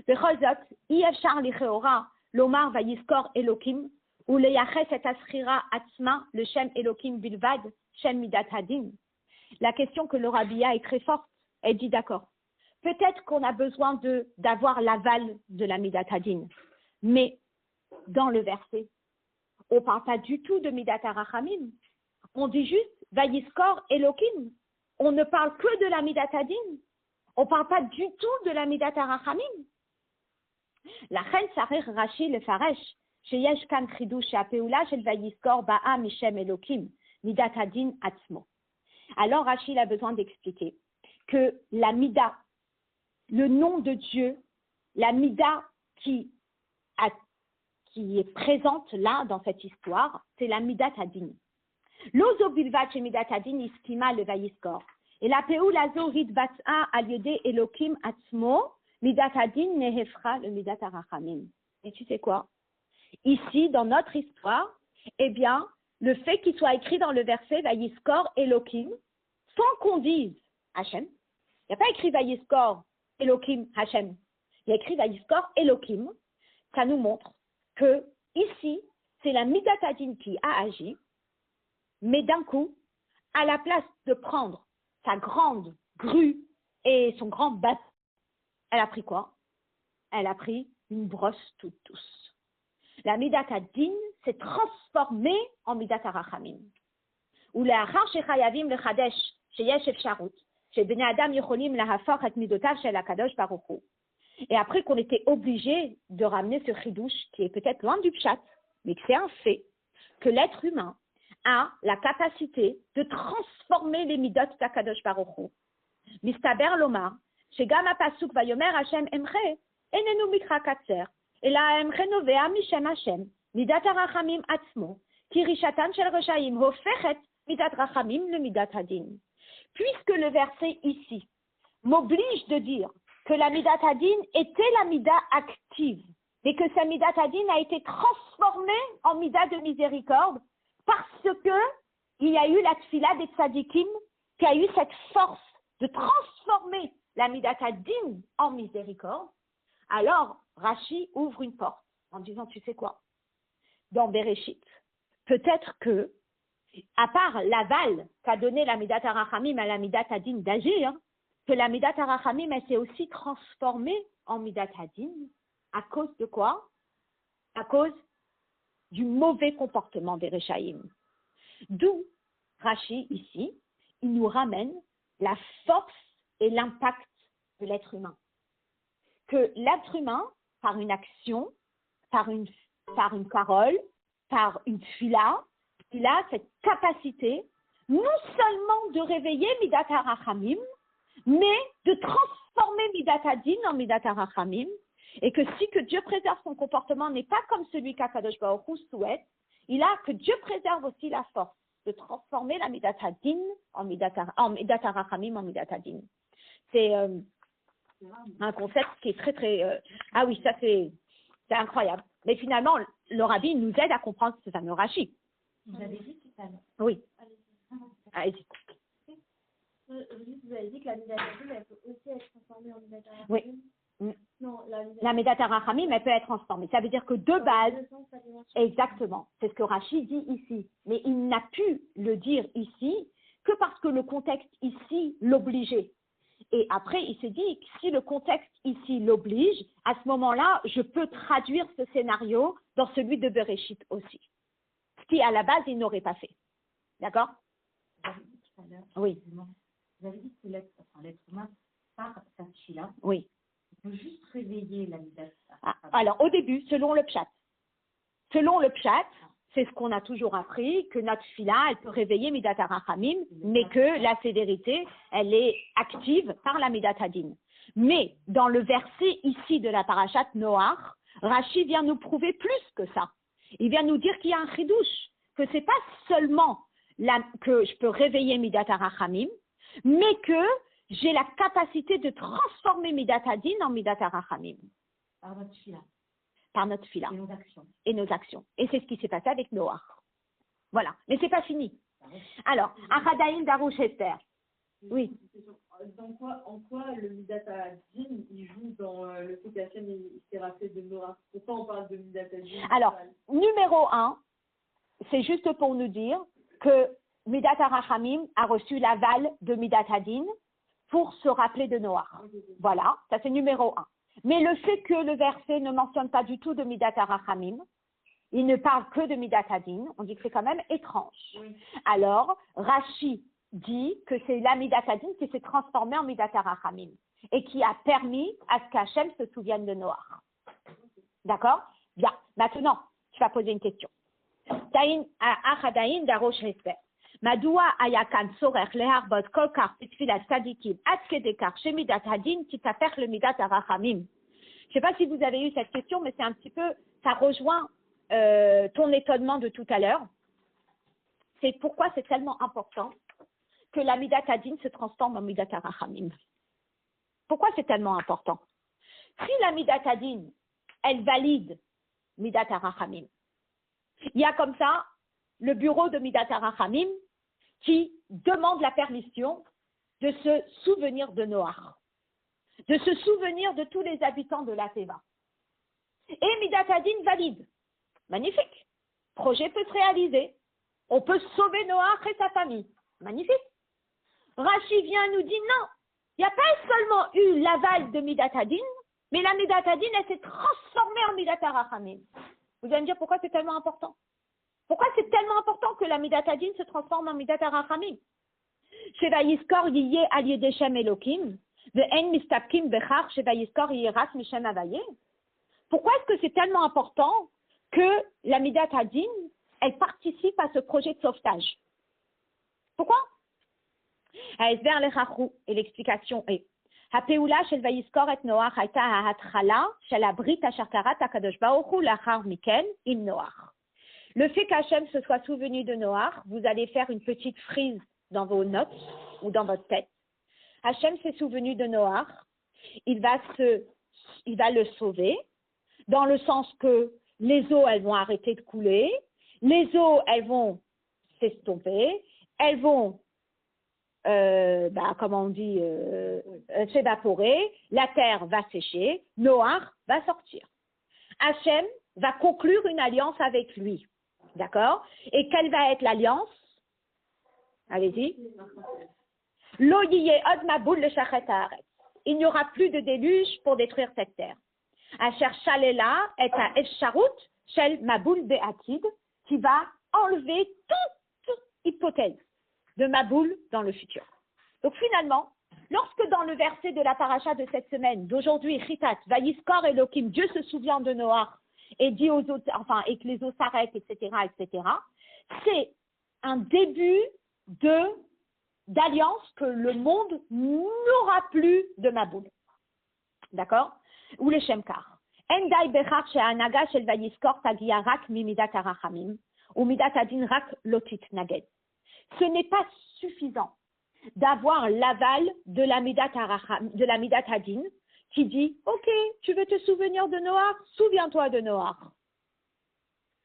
Speaker 1: Bechol zot, yefshar licheora lomar vayiskor Elokim ou leyaches et asrira atzma le shem Elokim bilvad shem midat hadin. La question que le Rabbiya est très forte. Elle dit d'accord. Peut-être qu'on a besoin d'avoir l'aval de la midat hadin, mais dans le verset, on ne parle pas du tout de Midat HaRachamim. On dit juste Vayiskor Elokim. On ne parle que de la Midat Hadin. On ne parle pas du tout de la Midat HaRachamim. La reine Sarir Rashi le Faresh, Sheyesh Kan Chidush Sheapeula Shel Vayiskor Ba'a Mishem Elokim, Midat Hadin Atzmo. Alors Rashi a besoin d'expliquer que la Mida, le nom de Dieu, la Mida qui est présente là dans cette histoire, c'est la Midat Hadin. L'ozo bilvat chez Midat Hadin iskima le vayiskor. Et la peoula zo hitbat'a al yede Elokim atzmo, Midat Hadin nehefra le Midat HaRachamim. Et tu sais quoi? Ici, dans notre histoire, eh bien, le fait qu'il soit écrit dans le verset vayiskor Elokim, sans qu'on dise Hachem, il n'y a pas écrit vayiskor Elokim Hachem, il y a écrit vayiskor Elokim, ça nous montre que ici, c'est la Midat Hadin qui a agi, mais d'un coup, à la place de prendre sa grande grue et son grand bateau, elle a pris quoi? Elle a pris une brosse toute douce. La Midat Hadin s'est transformée en Midat HaRachamim. Ou le'achar shechayavim lechadesh sheyesh efsharut shebnei adam yocholim lahafach et midotav shel HaKadosh Baruch Hu. Et après qu'on était obligé de ramener ce chidouche qui est peut-être loin du pshat, mais que c'est un fait, que l'être humain a la capacité de transformer les midot d'Akadosh Baruch Hu. Mistaber lomar, shegam hapasuk vayomer Hashem emche, enenu mikra katser, ela emche novea mishem Hashem, midat harachamim atzmo, ki rishatan shel reshaim hofechet midat rachamim le midat hadin. Puisque le verset ici m'oblige de dire que la Midat Hadin était la Mida active, et que sa Midat Hadin a été transformée en Mida de miséricorde parce que il y a eu la Tfila des Tzadikim qui a eu cette force de transformer la Midat Hadin en miséricorde. Alors, Rashi ouvre une porte en disant, tu sais quoi, dans Bereshit, peut-être que, à part l'aval qu'a donné la Midat HaRachamim à la Midat Hadin d'agir, que la Midat HaRachamim, elle s'est aussi transformée en Midat Hadin. À cause de quoi? À cause du mauvais comportement des Rechaïm. D'où, Rashi, ici, il nous ramène la force et l'impact de l'être humain. Que l'être humain, par une action, par une parole, par une fila, il a cette capacité non seulement de réveiller Midat HaRachamim, mais de transformer Midat Hadin en Midat HaRachamim, et que si que Dieu préserve son comportement n'est pas comme celui qu'Akadosh Baruch Hu souhaite, il a que Dieu préserve aussi la force de transformer la Midat Hadin en Midat HaRachamim en Midat Hadin. C'est un concept qui est très très... ah oui, ça c'est incroyable. Mais finalement, le Rabbi nous aide à comprendre ce fameux Rashi.
Speaker 2: Vous avez dit tout à l'heure.
Speaker 1: Oui. Allez-y.
Speaker 3: Vous avez dit que la Midat Hadin, elle peut aussi être transformée en Midat HaRachamim.
Speaker 1: Oui.
Speaker 3: Non,
Speaker 1: la Midat HaRachamim, elle peut être transformée. Ça veut dire que de base, exactement, c'est ce que Rashi dit ici. Mais il n'a pu le dire ici que parce que le contexte ici l'obligeait. Et après, il s'est dit que si le contexte ici l'oblige, à ce moment-là, je peux traduire ce scénario dans celui de Bereshit aussi. Ce qui, à la base, il n'aurait pas fait. D'accord?
Speaker 2: Vous avez dit tout à l'heure,
Speaker 1: oui.
Speaker 2: Vous avez dit que l'être humain, par sa tchila,
Speaker 1: oui.
Speaker 2: il peut juste réveiller la Midat.
Speaker 1: Alors, au début, selon le pshat. Selon le pshat, c'est ce qu'on a toujours appris, que notre fila, elle peut réveiller Midat HaRachamim, mais que la sévérité, elle est active par la Midat Hadin. Mais dans le verset ici de la parashat Noach, Rashi vient nous prouver plus que ça. Il vient nous dire qu'il y a un chidouche, que c'est pas seulement que je peux réveiller Midat HaRachamim, mais que j'ai la capacité de transformer Midat Hadin en Midat HaRachamim.
Speaker 2: Par notre fila.
Speaker 1: Par notre fila.
Speaker 2: Et nos actions.
Speaker 1: Et nos actions. Et c'est ce qui s'est passé avec Noach. Voilà. Mais c'est pas fini. Alors, Achadaïn Darouch Esther. Oui.
Speaker 3: En quoi le Midat Hadin, il joue dans le fait qu'Hachem il s'est rappelé de Noach? Pourquoi on parle de Midat Hadin?
Speaker 1: Alors, numéro 1, c'est juste pour nous dire que Midat HaRachamim a reçu l'aval de Midat Hadin pour se rappeler de Noach. Voilà, ça c'est numéro 1. Mais le fait que le verset ne mentionne pas du tout de Midat HaRachamim, il ne parle que de Midat Hadin, on dit que c'est quand même étrange. Oui. Alors, Rashi dit que c'est la Midat Hadin qui s'est transformée en Midat HaRachamim et qui a permis à ce qu'Hachem se souvienne de Noach. D'accord? Bien. Maintenant, tu vas poser une question. Achadaïn Darosh Hesper. Madoua ayakan sorer leharbot kolkar pitfilat sadikim atkedekar shemidat hadin titafer le midat harachamim. Je ne sais pas si vous avez eu cette question, mais c'est un petit peu, ça rejoint ton étonnement de tout à l'heure. C'est pourquoi c'est tellement important que la midat hadin se transforme en midat harachamim. Pourquoi c'est tellement important? Si la midat hadin, elle valide midat harachamim, il y a comme ça le bureau de Midat HaRachamim qui demande la permission de se souvenir de Noach, de se souvenir de tous les habitants de la Teva. Et Midat Hadin valide. Magnifique. Projet peut se réaliser. On peut sauver Noach et sa famille. Magnifique. Rashi vient nous dire non, il n'y a pas seulement eu l'aval de Midat Hadin, mais la Midat Hadin, elle s'est transformée en Midat HaRachamim. Vous allez me dire pourquoi c'est tellement important? Pourquoi c'est tellement important que la Midat Hadin se transforme en Midat HaRachamim? Sheva Yizkor Yiyeh Al Yedei Shem Elokim, Ve'en Mistapkim Bechach Sheva Yizkor Yiras Mishem Havayeh. Pourquoi est-ce que c'est tellement important que la Midat Hadin, elle participe à ce projet de sauvetage? Pourquoi? Ha'esver Lechachou, et l'explication est Ha'peula Shel Vayizkor et Noach Haïta Ha'atchala Shel Abrit Asher Karat HaKadosh Baruch Hu Lachar Miken Im Noach. Le fait qu'Hachem se soit souvenu de Noach, vous allez faire une petite frise dans vos notes ou dans votre tête. Hachem s'est souvenu de Noach il va le sauver, dans le sens que les eaux, elles vont arrêter de couler, les eaux, elles vont s'estomper, elles vont, s'évaporer, la terre va sécher, Noach va sortir. Hachem va conclure une alliance avec lui. D'accord? Et quelle va être l'alliance? Allez-y. Lo yiyeh od maboul le shachet haaretz. Il n'y aura plus de déluge pour détruire cette terre. Asher shalela et a efsharut shel maboul be'atid, qui va enlever toute hypothèse de maboul dans le futur. Donc finalement, lorsque dans le verset de la paracha de cette semaine, d'aujourd'hui, Chitat, Vayiskor Elohim, Dieu se souvient de Noach et dit aux autres, et que les eaux s'arrêtent, etc., c'est un début d'alliance que le monde n'aura plus de maboul. D'accord? Ou le Shemkar. Endai bechach she'anaga shel Vayiskor tagia rak mimidat harachamim, ou midat adin rak lotit naged. Ce n'est pas suffisant d'avoir l'aval de la midat hadin qui dit « Ok, tu veux te souvenir de Noach, souviens-toi de Noach. »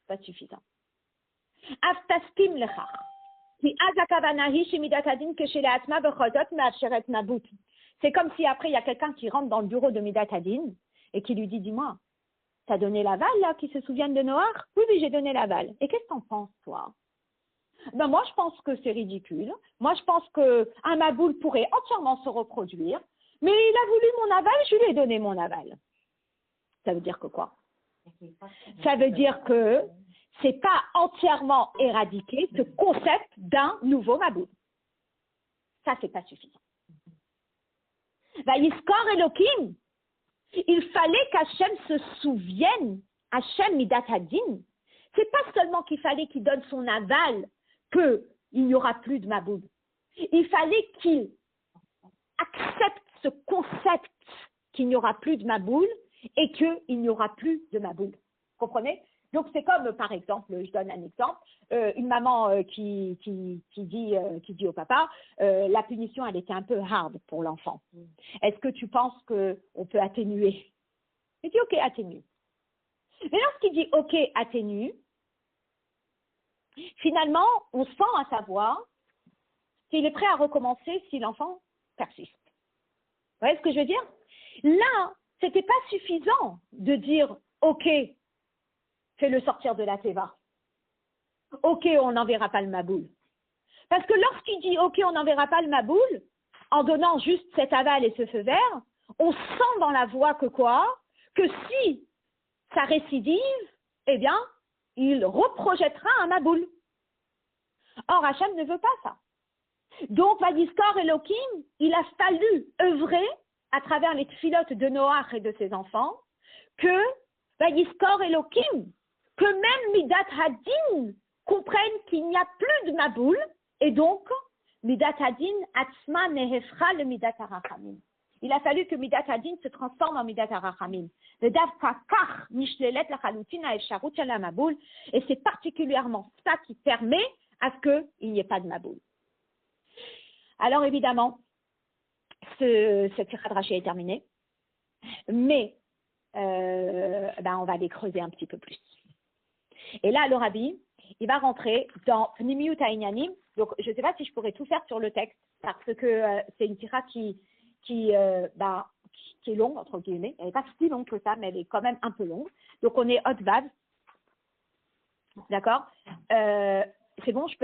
Speaker 1: Pas suffisant. Aftastim lechach. C'est comme si après il y a quelqu'un qui rentre dans le bureau de Midat Hadin et qui lui dit « Dis-moi, t'as donné l'aval là, qui se souviennent de Noach ?»« Oui, j'ai donné l'aval. Et qu'est-ce que t'en penses, toi ?» Ben moi, je pense que c'est ridicule. Moi, je pense qu'un maboul pourrait entièrement se reproduire. Mais il a voulu mon aval, je lui ai donné mon aval. Ça veut dire que quoi? Ça veut dire que c'est pas entièrement éradiqué ce concept d'un nouveau maboul. Ça, c'est pas suffisant. Vayiskor Elohim, il fallait qu'Hachem se souvienne, Hachem Midat Hadin. C'est pas seulement qu'il fallait qu'il donne son aval qu'il n'y aura plus de maboul. Il fallait qu'il accepte ce concept qu'il n'y aura plus de maboul et qu'il n'y aura plus de maboul. Comprenez? Donc c'est comme, par exemple, je donne un exemple, une maman qui dit au papa, la punition elle était un peu hard pour l'enfant. Est-ce que tu penses qu'on peut atténuer? Il dit ok, atténue. Mais lorsqu'il dit ok, atténue, finalement, on sent à savoir s'il est prêt à recommencer si l'enfant persiste. Vous voyez ce que je veux dire? Là, ce n'était pas suffisant de dire « Ok, fais-le sortir de la teva. Ok, on n'enverra pas le maboul. » Parce que lorsqu'il dit « Ok, on n'enverra pas le maboul », en donnant juste cet aval et ce feu vert, on sent dans la voix que quoi? Que si ça récidive, eh bien, il reprojettera un maboul. Or, Hachem ne veut pas ça. Donc, Vayiskor Elohim, il a fallu œuvrer à travers les tfilotes de Noach et de ses enfants que Vayiskor Elohim, que même Midat Hadin comprenne qu'il n'y a plus de maboul et donc Midat Hadin Atzma Nehefra le Midat Harachamim. Il a fallu que Midat Hadin se transforme en Midat Harachamim. Et c'est particulièrement ça qui permet à ce qu'il n'y ait pas de maboul. Alors évidemment, cette Sikhat Rashi est terminée, mais on va aller creuser un petit peu plus. Et là, le Rabbi, il va rentrer dans Pnimiut Ha'inyanim. Donc, je ne sais pas si je pourrais tout faire sur le texte, parce que c'est une Sikha qui est longue, entre guillemets. Elle n'est pas si longue que ça, mais elle est quand même un peu longue. Donc, on est Hot Vav. D'accord? C'est bon, je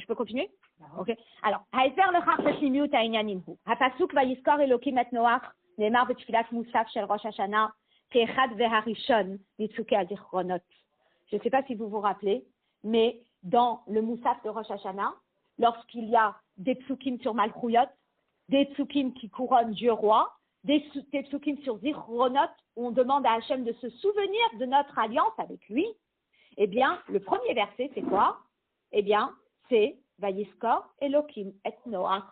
Speaker 1: peux continuer? Ok. Alors, Haïfer le char Pnimiut Ha'inyanim hu. Hapasuk Vayiskor Elohim et Noach, Neemar betfilat Musaf shel Rosh Hashanah, Ke'echad ve'harishon, Nitzuke azichronot. Je ne sais pas si vous vous rappelez, mais dans le Moussaf de Rosh Hashanah, lorsqu'il y a des psukim sur Malchouyot, des psukim qui couronnent Dieu roi, des psukim sur Zichronot, où on demande à Hachem de se souvenir de notre alliance avec lui, eh bien, le premier verset, c'est quoi? Eh bien, c'est Vayiskor Elohim et Noach.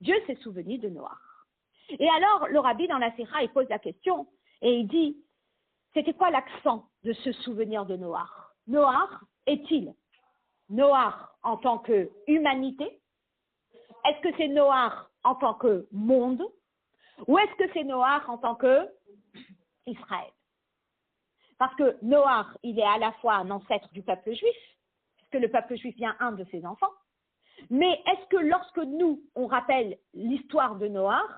Speaker 1: Dieu s'est souvenu de Noach. Et alors, le Rabbi, dans la Sikha, il pose la question, et il dit, c'était quoi l'accent de se souvenir de Noach? Noach est-il Noach en tant que humanité? Est-ce que c'est Noach en tant que monde? Ou est-ce que c'est Noach en tant que Israël? Parce que Noach, il est à la fois un ancêtre du peuple juif, puisque le peuple juif vient un de ses enfants. Mais est-ce que lorsque nous, on rappelle l'histoire de Noach,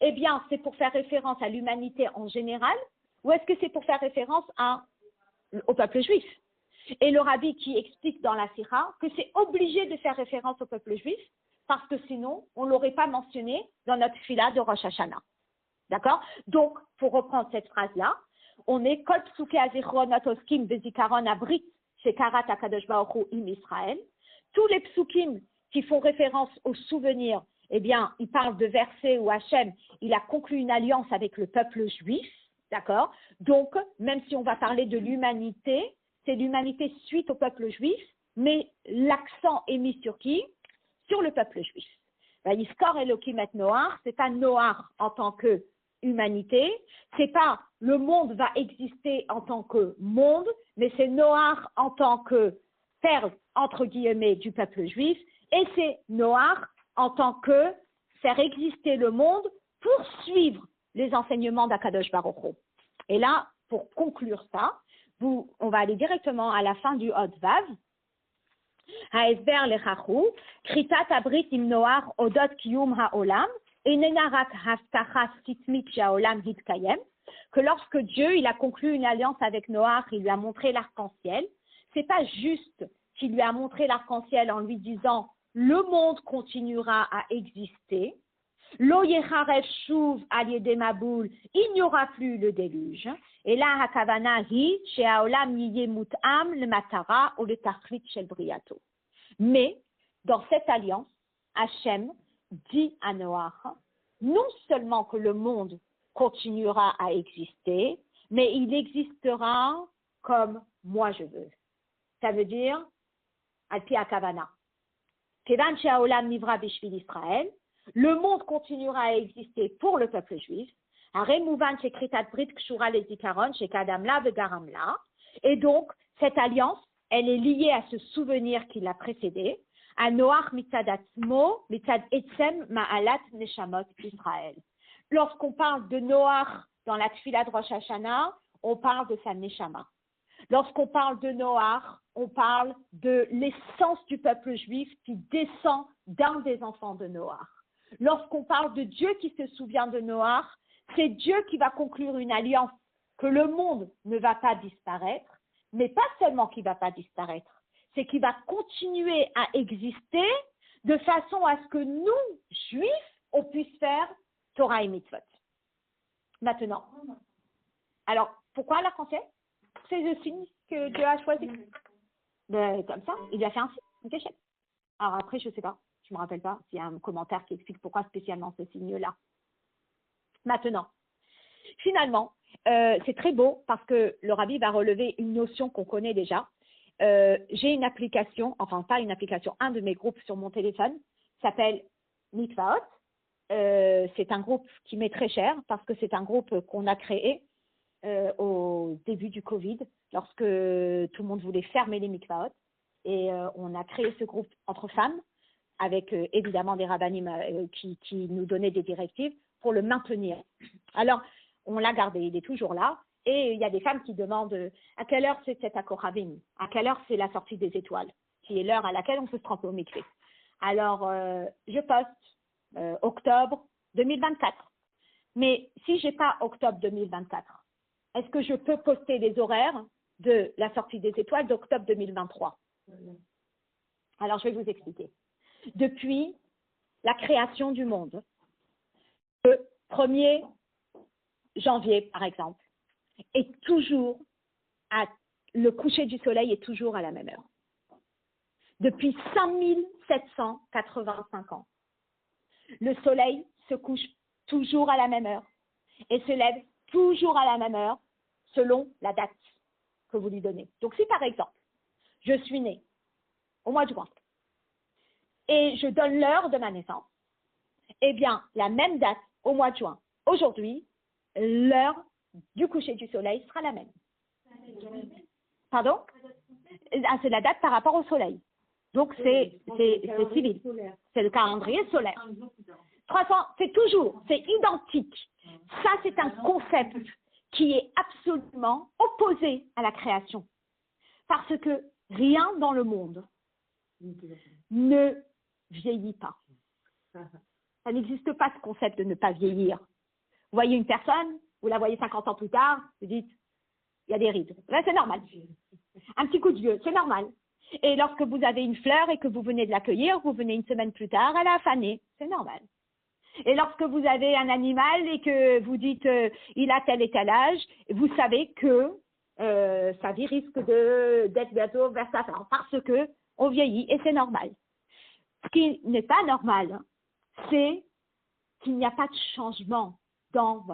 Speaker 1: eh bien, c'est pour faire référence à l'humanité en général, ou est-ce que c'est pour faire référence au peuple juif? Et le rabbi qui explique dans la Sira que c'est obligé de faire référence au peuple juif, parce que sinon, on ne l'aurait pas mentionné dans notre fila de Rosh Hashanah. D'accord? Donc, pour reprendre cette phrase-là, on est Kol Psuke Azichron Atoskim Bezikaron Abrit Shekarat Akadosh Baruch Hu Im Israël. Tous les psukim qui font référence aux souvenirs, eh bien, ils parlent de versets où Hachem, il a conclu une alliance avec le peuple juif, d'accord? Donc, même si on va parler de l'humanité, c'est l'humanité suite au peuple juif, mais l'accent est mis sur qui? Sur le peuple juif. Yiskor Elokim et Noach, c'est pas Noach en tant que humanité, c'est pas le monde va exister en tant que monde, mais c'est Noach en tant que père, entre guillemets, du peuple juif, et c'est Noach en tant que faire exister le monde pour suivre les enseignements d'Akadosh Baruch Hu. Et là, pour conclure ça, on va aller directement à la fin du Hod Vav. Haesber lechachu, kritat abrit im Noach odot kiyum haolam, enena rak haftacha sitmit shaolam hitkayem, que lorsque Dieu il a conclu une alliance avec Noach, il lui a montré l'arc-en-ciel. C'est pas juste qu'il lui a montré l'arc-en-ciel en lui disant le monde continuera à exister. Lo yecharev shuv al yedei maboul, il n'y aura plus le déluge. Et là, hakavana hi shehaolam yiye mut'am le matara ou le tachlit shel briato. Mais dans cette alliance, Hachem dit à Noach, non seulement que le monde continuera à exister, mais il existera comme moi je veux. Ça veut dire, al-pi hakavana. Kevan shehaolam nivra bishvil Israël, le monde continuera à exister pour le peuple juif. Et donc, cette alliance, elle est liée à ce souvenir qui l'a précédé, à Noach mitzad atzmo, mitzad etzem ma'alat neshamot Israël. Lorsqu'on parle de Noach dans la tefila de Rosh Hashanah, on parle de sa neshama. Lorsqu'on parle de Noach, on parle de l'essence du peuple juif qui descend d'un des enfants de Noach. Lorsqu'on parle de Dieu qui se souvient de Noach, c'est Dieu qui va conclure une alliance que le monde ne va pas disparaître, mais pas seulement qu'il ne va pas disparaître, c'est qu'il va continuer à exister de façon à ce que nous, juifs, on puisse faire Torah et Mitzvot. Maintenant, alors, pourquoi l'arc-en-ciel? C'est le signe que Dieu a choisi. Ben, comme ça, il a fait un signe, une cachette. Alors après, je ne sais pas. Je ne me rappelle pas s'il y a un commentaire qui explique pourquoi spécialement ce signe-là. Maintenant, finalement, c'est très beau parce que le rabbi va relever une notion qu'on connaît déjà. J'ai une application, enfin pas une application, un de mes groupes sur mon téléphone s'appelle Mikvaot. C'est un groupe qui m'est très cher parce que c'est un groupe qu'on a créé au début du Covid, lorsque tout le monde voulait fermer les Mikvaot. Et on a créé ce groupe entre femmes, avec évidemment des rabbinim qui nous donnaient des directives pour le maintenir. Alors, on l'a gardé, il est toujours là, et il y a des femmes qui demandent à quelle heure c'est cet Akoravim, à quelle heure c'est la sortie des étoiles, qui est l'heure à laquelle on peut se tremper au mikvé. Alors, je poste octobre 2024. Mais si je n'ai pas octobre 2024, est-ce que je peux poster les horaires de la sortie des étoiles d'octobre 2023? Alors, je vais vous expliquer. Depuis la création du monde, le 1er janvier, par exemple, est toujours le coucher du soleil est toujours à la même heure. Depuis 5785 ans, le soleil se couche toujours à la même heure et se lève toujours à la même heure selon la date que vous lui donnez. Donc, si par exemple, je suis née au mois de juin et je donne l'heure de ma naissance, eh bien, la même date au mois de juin, aujourd'hui, l'heure du coucher du soleil sera la même. Pardon? C'est la date par rapport au soleil. Donc, c'est civil. C'est le calendrier solaire. 300, c'est identique. Ça, c'est un concept qui est absolument opposé à la création. Parce que rien dans le monde ne vieillit pas. Ça n'existe pas ce concept de ne pas vieillir. Vous voyez une personne, vous la voyez 50 ans plus tard, vous dites, il y a des rides. Là, c'est normal. Un petit coup de vieux, c'est normal. Et lorsque vous avez une fleur et que vous venez de l'accueillir, vous venez une semaine plus tard, elle a fané. C'est normal. Et lorsque vous avez un animal et que vous dites il a tel et tel âge, vous savez que sa vie risque d'être bientôt vers sa fin parce que on vieillit et c'est normal. Ce qui n'est pas normal, c'est qu'il n'y a pas de changement dans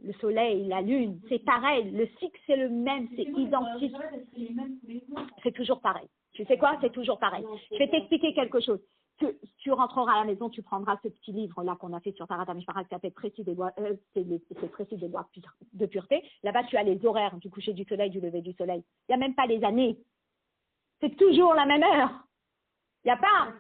Speaker 1: le soleil, la lune. C'est pareil, le cycle c'est le même, c'est identique. C'est toujours pareil. Tu sais quoi? C'est toujours pareil. Je vais t'expliquer quelque chose. Tu rentreras à la maison, tu prendras ce petit livre-là qu'on a fait sur Tarat HaMishpacha qui s'appelle Précis des lois, c'est Précis des lois de pureté. Là-bas, tu as les horaires du coucher du soleil, du lever du soleil. Il n'y a même pas les années. C'est toujours la même heure. Il n'y a pas.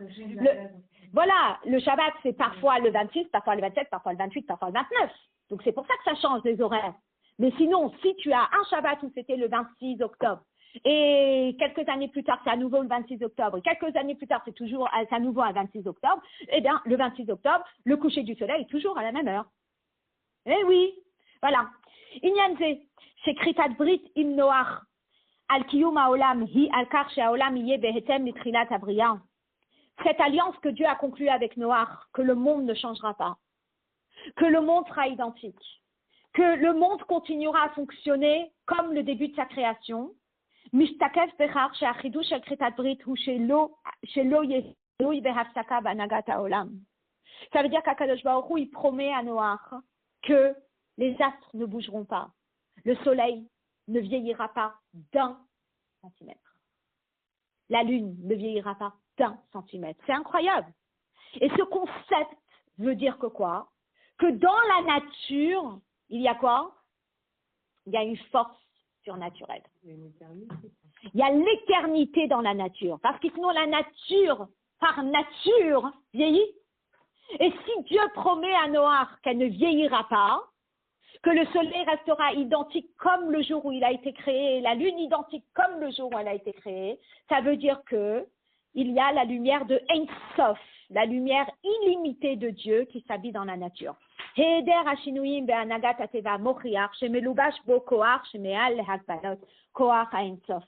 Speaker 1: Voilà, le Shabbat, c'est parfois le 26, parfois le 27, parfois le 28, parfois le 29. Donc, c'est pour ça que ça change les horaires. Mais sinon, si tu as un Shabbat où c'était le 26 octobre, et quelques années plus tard, c'est à nouveau le 26 octobre, et quelques années plus tard, c'est à nouveau un 26 octobre, eh bien, le 26 octobre, le coucher du soleil est toujours à la même heure. Eh oui, voilà. Inyanze, c'est Kritat Brit im Noach, al kiyum haolam hi al kar she'haolam yeh behetem litrilat habriya. Cette alliance que Dieu a conclue avec Noach, que le monde ne changera pas, que le monde sera identique, que le monde continuera à fonctionner comme le début de sa création. Ça veut dire qu'Akadosh Baruch Hu, il promet à Noach que les astres ne bougeront pas, le soleil ne vieillira pas d'1 centimètre, la lune ne vieillira pas d'1 centimètre. C'est incroyable. Et ce concept veut dire que quoi? Que dans la nature, il y a quoi? Il y a une force surnaturelle. Il y a l'éternité dans la nature. Parce que sinon, la nature, par nature, vieillit. Et si Dieu promet à Noach qu'elle ne vieillira pas, que le soleil restera identique comme le jour où il a été créé, la lune identique comme le jour où elle a été créée, ça veut dire que il y a la lumière de Ein Sof, la lumière illimitée de Dieu qui s'habille dans la nature. היעדר השינויים בהנהגת הטבע מוכיח שמלובש בו כוח שמעל להגבלות כוח האינסוף.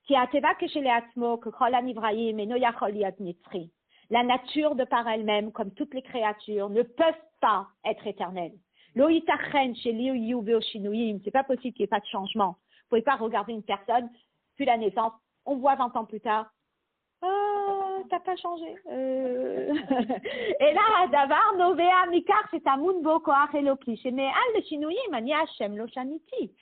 Speaker 1: כי הטבע כשלעצמו, ככל הנבראים, אינו יכול להיות נצחי. La nature de par elle-même, comme toutes les créatures, ne peuvent pas être éternelles. לא ייתכן שלא יהיו בו שינויים, c'est pas possible qu'il n'y ait pas de changement. Vous ne pouvez pas regarder une personne, puis la naissance, on voit 20 ans plus tard, t'as pas changé. Et là, Davar, Novea, Mikar, c'est un Mounbo, Koach, Eloki. Mais al Shinuyim, Ani Hashem, Lo Shaniti.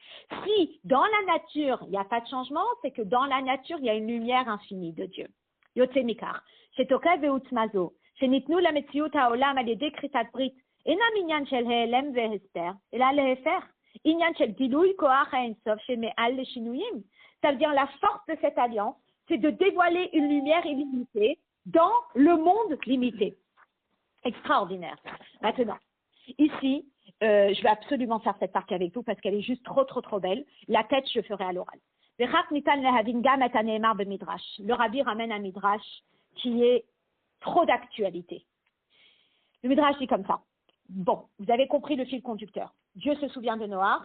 Speaker 1: Si dans la nature, il n'y a pas de changement, c'est que dans la nature, il y a une lumière infinie de Dieu. Yotse Mikar. Chez Tokev Veutmazo. Chez Nitnu la Metziut Haolam, al Yedek Kritat Brit. Enam Inyan Shel Helem Vehester. Et là, Lehefer. Inyan Shel Gilui, Koach, Ensof, chez Me'al Shinuyim. Ça veut dire la force de cette alliance, c'est de dévoiler une lumière illimitée dans le monde limité. Extraordinaire. Maintenant, ici, je vais absolument faire cette partie avec vous parce qu'elle est juste trop, trop, trop belle. La tête, je ferai à l'oral. Le Rabbi ramène un midrash qui est trop d'actualité. Le midrash dit comme ça. Bon, vous avez compris le fil conducteur. Dieu se souvient de Noach,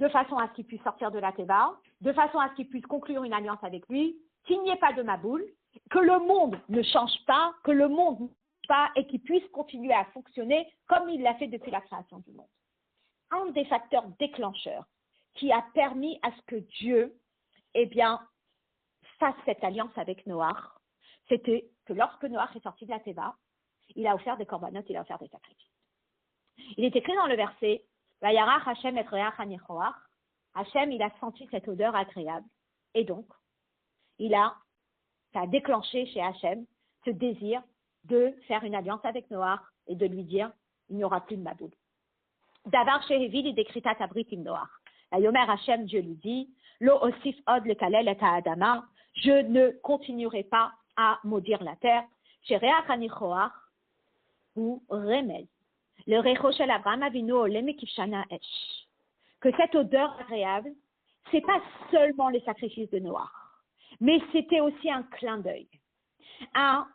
Speaker 1: de façon à ce qu'il puisse sortir de la Teva, de façon à ce qu'il puisse conclure une alliance avec lui, qu'il n'y ait pas de Maboul, que le monde ne change pas, que le monde ne change pas et qu'il puisse continuer à fonctionner comme il l'a fait depuis la création du monde. Un des facteurs déclencheurs qui a permis à ce que Dieu, fasse cette alliance avec Noach, c'était que lorsque Noach est sorti de la Teva, il a offert des corbanotes, il a offert des sacrifices. Il est écrit dans le verset Vayarach Hashem et Reach Hanichoach. Hashem, il a senti cette odeur agréable. Et donc, ça a déclenché chez Hashem ce désir de faire une alliance avec Noach et de lui dire il n'y aura plus de Maboul. Davar Shehevi li dekritat abrit im Noach. La Yomer Hashem, Dieu lui dit Lo osif od le kalel et ha'adama. Je ne continuerai pas à maudire la terre. Chez Reach Hanichoach. ou remez. Le recho shel Abraham Avinu olem mikivshana esh. Que cette odeur agréable, c'est pas seulement les sacrifices de Noach, mais c'était aussi un clin d'œil à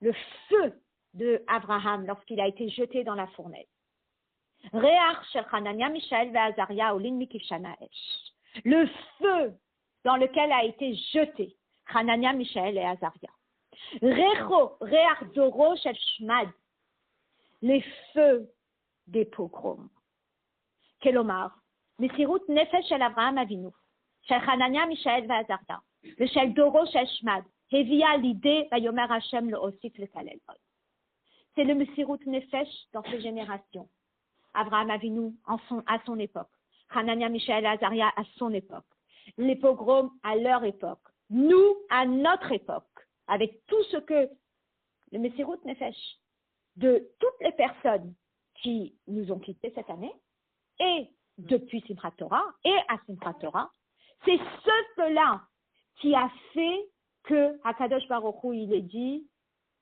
Speaker 1: le feu de Abraham lorsqu'il a été jeté dans la fournaise. Reach shel Hanania, Mishaël ve Azaria olem mikivshana esh. Le feu dans lequel a été jeté Hanania, Mishaël et Azaria. Reach doro shel Shmad. Les feux des pogroms. Kelomar, Mesirut Nefesh shel Avraham Avinu, shel Hanania, Mishaël ve'Azaria, shel Doro shel Shmad, Hevia l'idée, Vayomer Hashem le Osif le Kalel. C'est le Mesirut Nefesh dans ces générations. Avraham Avinu à son époque, Hanania, Mishaël et Azaria à son époque, les pogroms à leur époque, nous à notre époque, avec tout ce que le Mesirut Nefesh de toutes les personnes qui nous ont quittés cette année, et depuis Simchat Torah, et à Simchat Torah, c'est ce feu-là qui a fait que Hakadosh Baruch Hu, il est dit,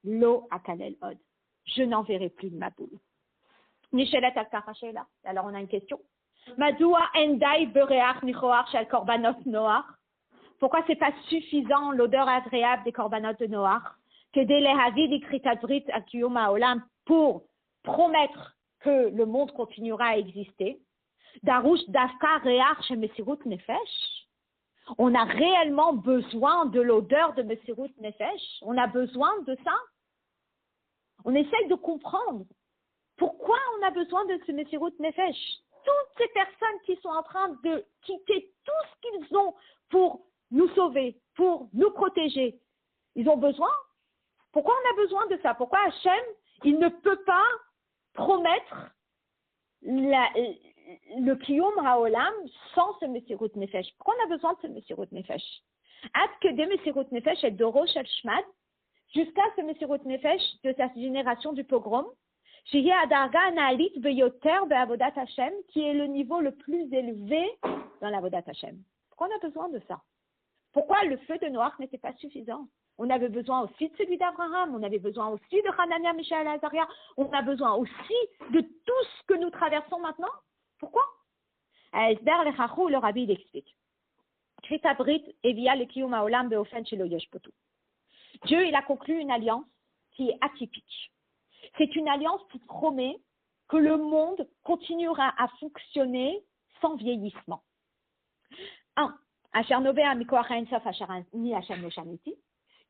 Speaker 1: Lo akalel od, je n'enverrai plus de ma boule. Nishelet al-Kachashela. Alors on a une question. Madoua endai bereach nichoach shel korbanot Noach. Pourquoi c'est pas suffisant l'odeur agréable des korbanot de Noach? Pour promettre que le monde continuera à exister. On a réellement besoin de l'odeur de Mesirut Nefesh. On a besoin de ça. On essaye de comprendre pourquoi on a besoin de ce Mesirut Nefesh. Toutes ces personnes qui sont en train de quitter tout ce qu'ils ont pour nous sauver, pour nous protéger, ils ont besoin. Pourquoi on a besoin de ça? Pourquoi Hachem, il ne peut pas promettre le Kiyum Haolam sans ce Mesirut Nefesh? Pourquoi on a besoin de ce Mesirut Nefesh? At que des Mesirut Nefesh et Doro Shel Shmad, jusqu'à ce Mesirut Nefesh de sa génération du pogrom, qui est le niveau le plus élevé dans l'Avodat Hashem. Pourquoi on a besoin de ça? Pourquoi le feu de Noach n'était pas suffisant? On avait besoin aussi de celui d'Abraham, on avait besoin aussi de Hanania, Mishaël et Azaria, on a besoin aussi de tout ce que nous traversons maintenant. Pourquoi? Le Rabbi l'explique. Dieu, il a conclu une alliance qui est atypique. C'est une alliance qui promet que le monde continuera à fonctionner sans vieillissement. 1.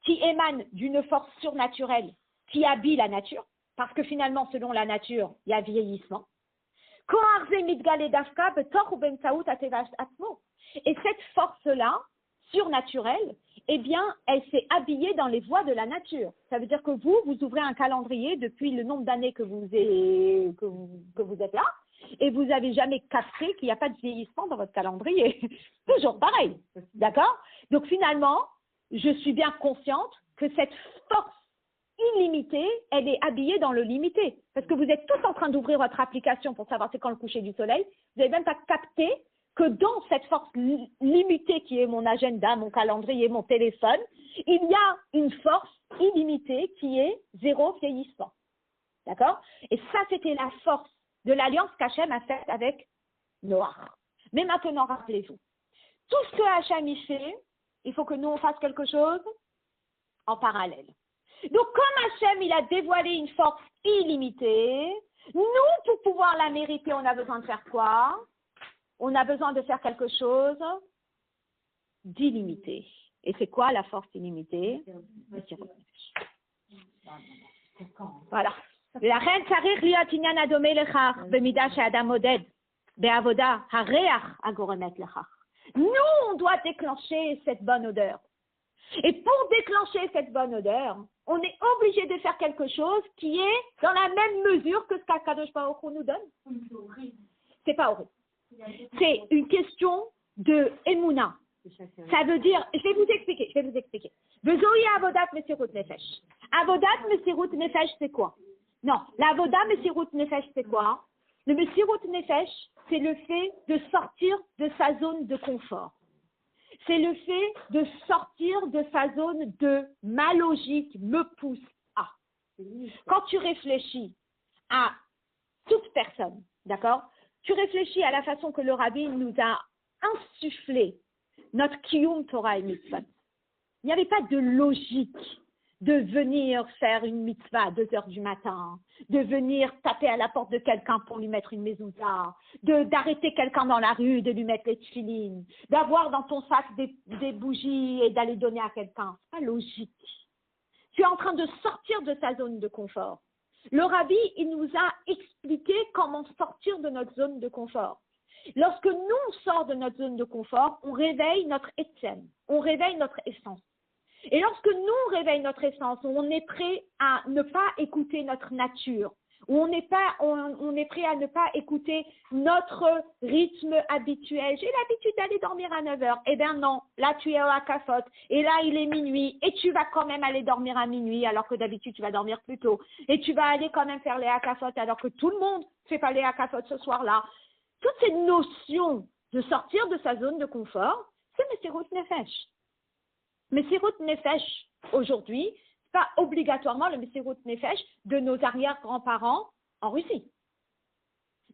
Speaker 1: Qui émane d'une force surnaturelle qui habille la nature, parce que finalement, selon la nature, il y a vieillissement. Et cette force-là, surnaturelle, eh bien, elle s'est habillée dans les voies de la nature. Ça veut dire que vous ouvrez un calendrier depuis le nombre d'années que vous êtes là, et vous n'avez jamais capté qu'il n'y a pas de vieillissement dans votre calendrier. Toujours pareil, d'accord? Donc finalement, je suis bien consciente que cette force illimitée, elle est habillée dans le limité. Parce que vous êtes tous en train d'ouvrir votre application pour savoir c'est quand le coucher du soleil. Vous n'avez même pas capté que dans cette force limitée qui est mon agenda, mon calendrier, mon téléphone, il y a une force illimitée qui est zéro vieillissement. D'accord? Et ça, c'était la force de l'alliance qu'Hachem a faite avec Noach. Mais maintenant, rappelez-vous, tout ce que Hachem y fait, il faut que nous, on fasse quelque chose en parallèle. Donc, comme Hachem, il a dévoilé une force illimitée, nous, pour pouvoir la mériter, on a besoin de faire quoi? On a besoin de faire quelque chose d'illimité. Et c'est quoi la force illimitée? Voilà. La reine Tsarir liot inyan adome lechach b'mida she'adam moded be'avoda hareach agoremet lechach. Nous, on doit déclencher cette bonne odeur. Et pour déclencher cette bonne odeur, on est obligé de faire quelque chose qui est dans la même mesure que ce qu'Akadosh Baruch Hu nous donne. C'est pas horrible. C'est une question de Emouna. Ça veut dire, je vais vous expliquer. Bezoï avodat mesirut nefesh. Avodat mesirut nefesh, c'est quoi? Non, l'avodat mesirut nefesh, c'est quoi? Le mesirut nefesh, c'est le fait de sortir de sa zone de confort. C'est le fait de sortir de sa zone de ma logique me pousse à. Quand tu réfléchis à toute personne, d'accord? Tu réfléchis à la façon que le rabbi nous a insufflé notre kiyum Torah et mitzvah. Il n'y avait pas de logique de venir faire une mitzvah à 2 heures du matin, de venir taper à la porte de quelqu'un pour lui mettre une mezouza, d'arrêter quelqu'un dans la rue, de lui mettre les tefilines, d'avoir dans ton sac des bougies et d'aller donner à quelqu'un. C'est pas logique. Tu es en train de sortir de ta zone de confort. Le rabbi, il nous a expliqué comment sortir de notre zone de confort. Lorsque nous, on sort de notre zone de confort, on réveille notre étienne, on réveille notre essence. Et lorsque nous, on réveille notre essence, on est prêt à ne pas écouter notre nature, où on est prêt à ne pas écouter notre rythme habituel. J'ai l'habitude d'aller dormir à 9 heures. Eh bien non, là tu es au hakafot, et là il est minuit, et tu vas quand même aller dormir à minuit, alors que d'habitude tu vas dormir plus tôt. Et tu vas aller quand même faire les hakafot, alors que tout le monde ne fait pas les hakafot ce soir-là. Toutes ces notions de sortir de sa zone de confort, c'est Messirut Nefesh. Messirut Nefesh, aujourd'hui, ce n'est pas obligatoirement le Messirut Nefesh de nos arrière-grands-parents en Russie.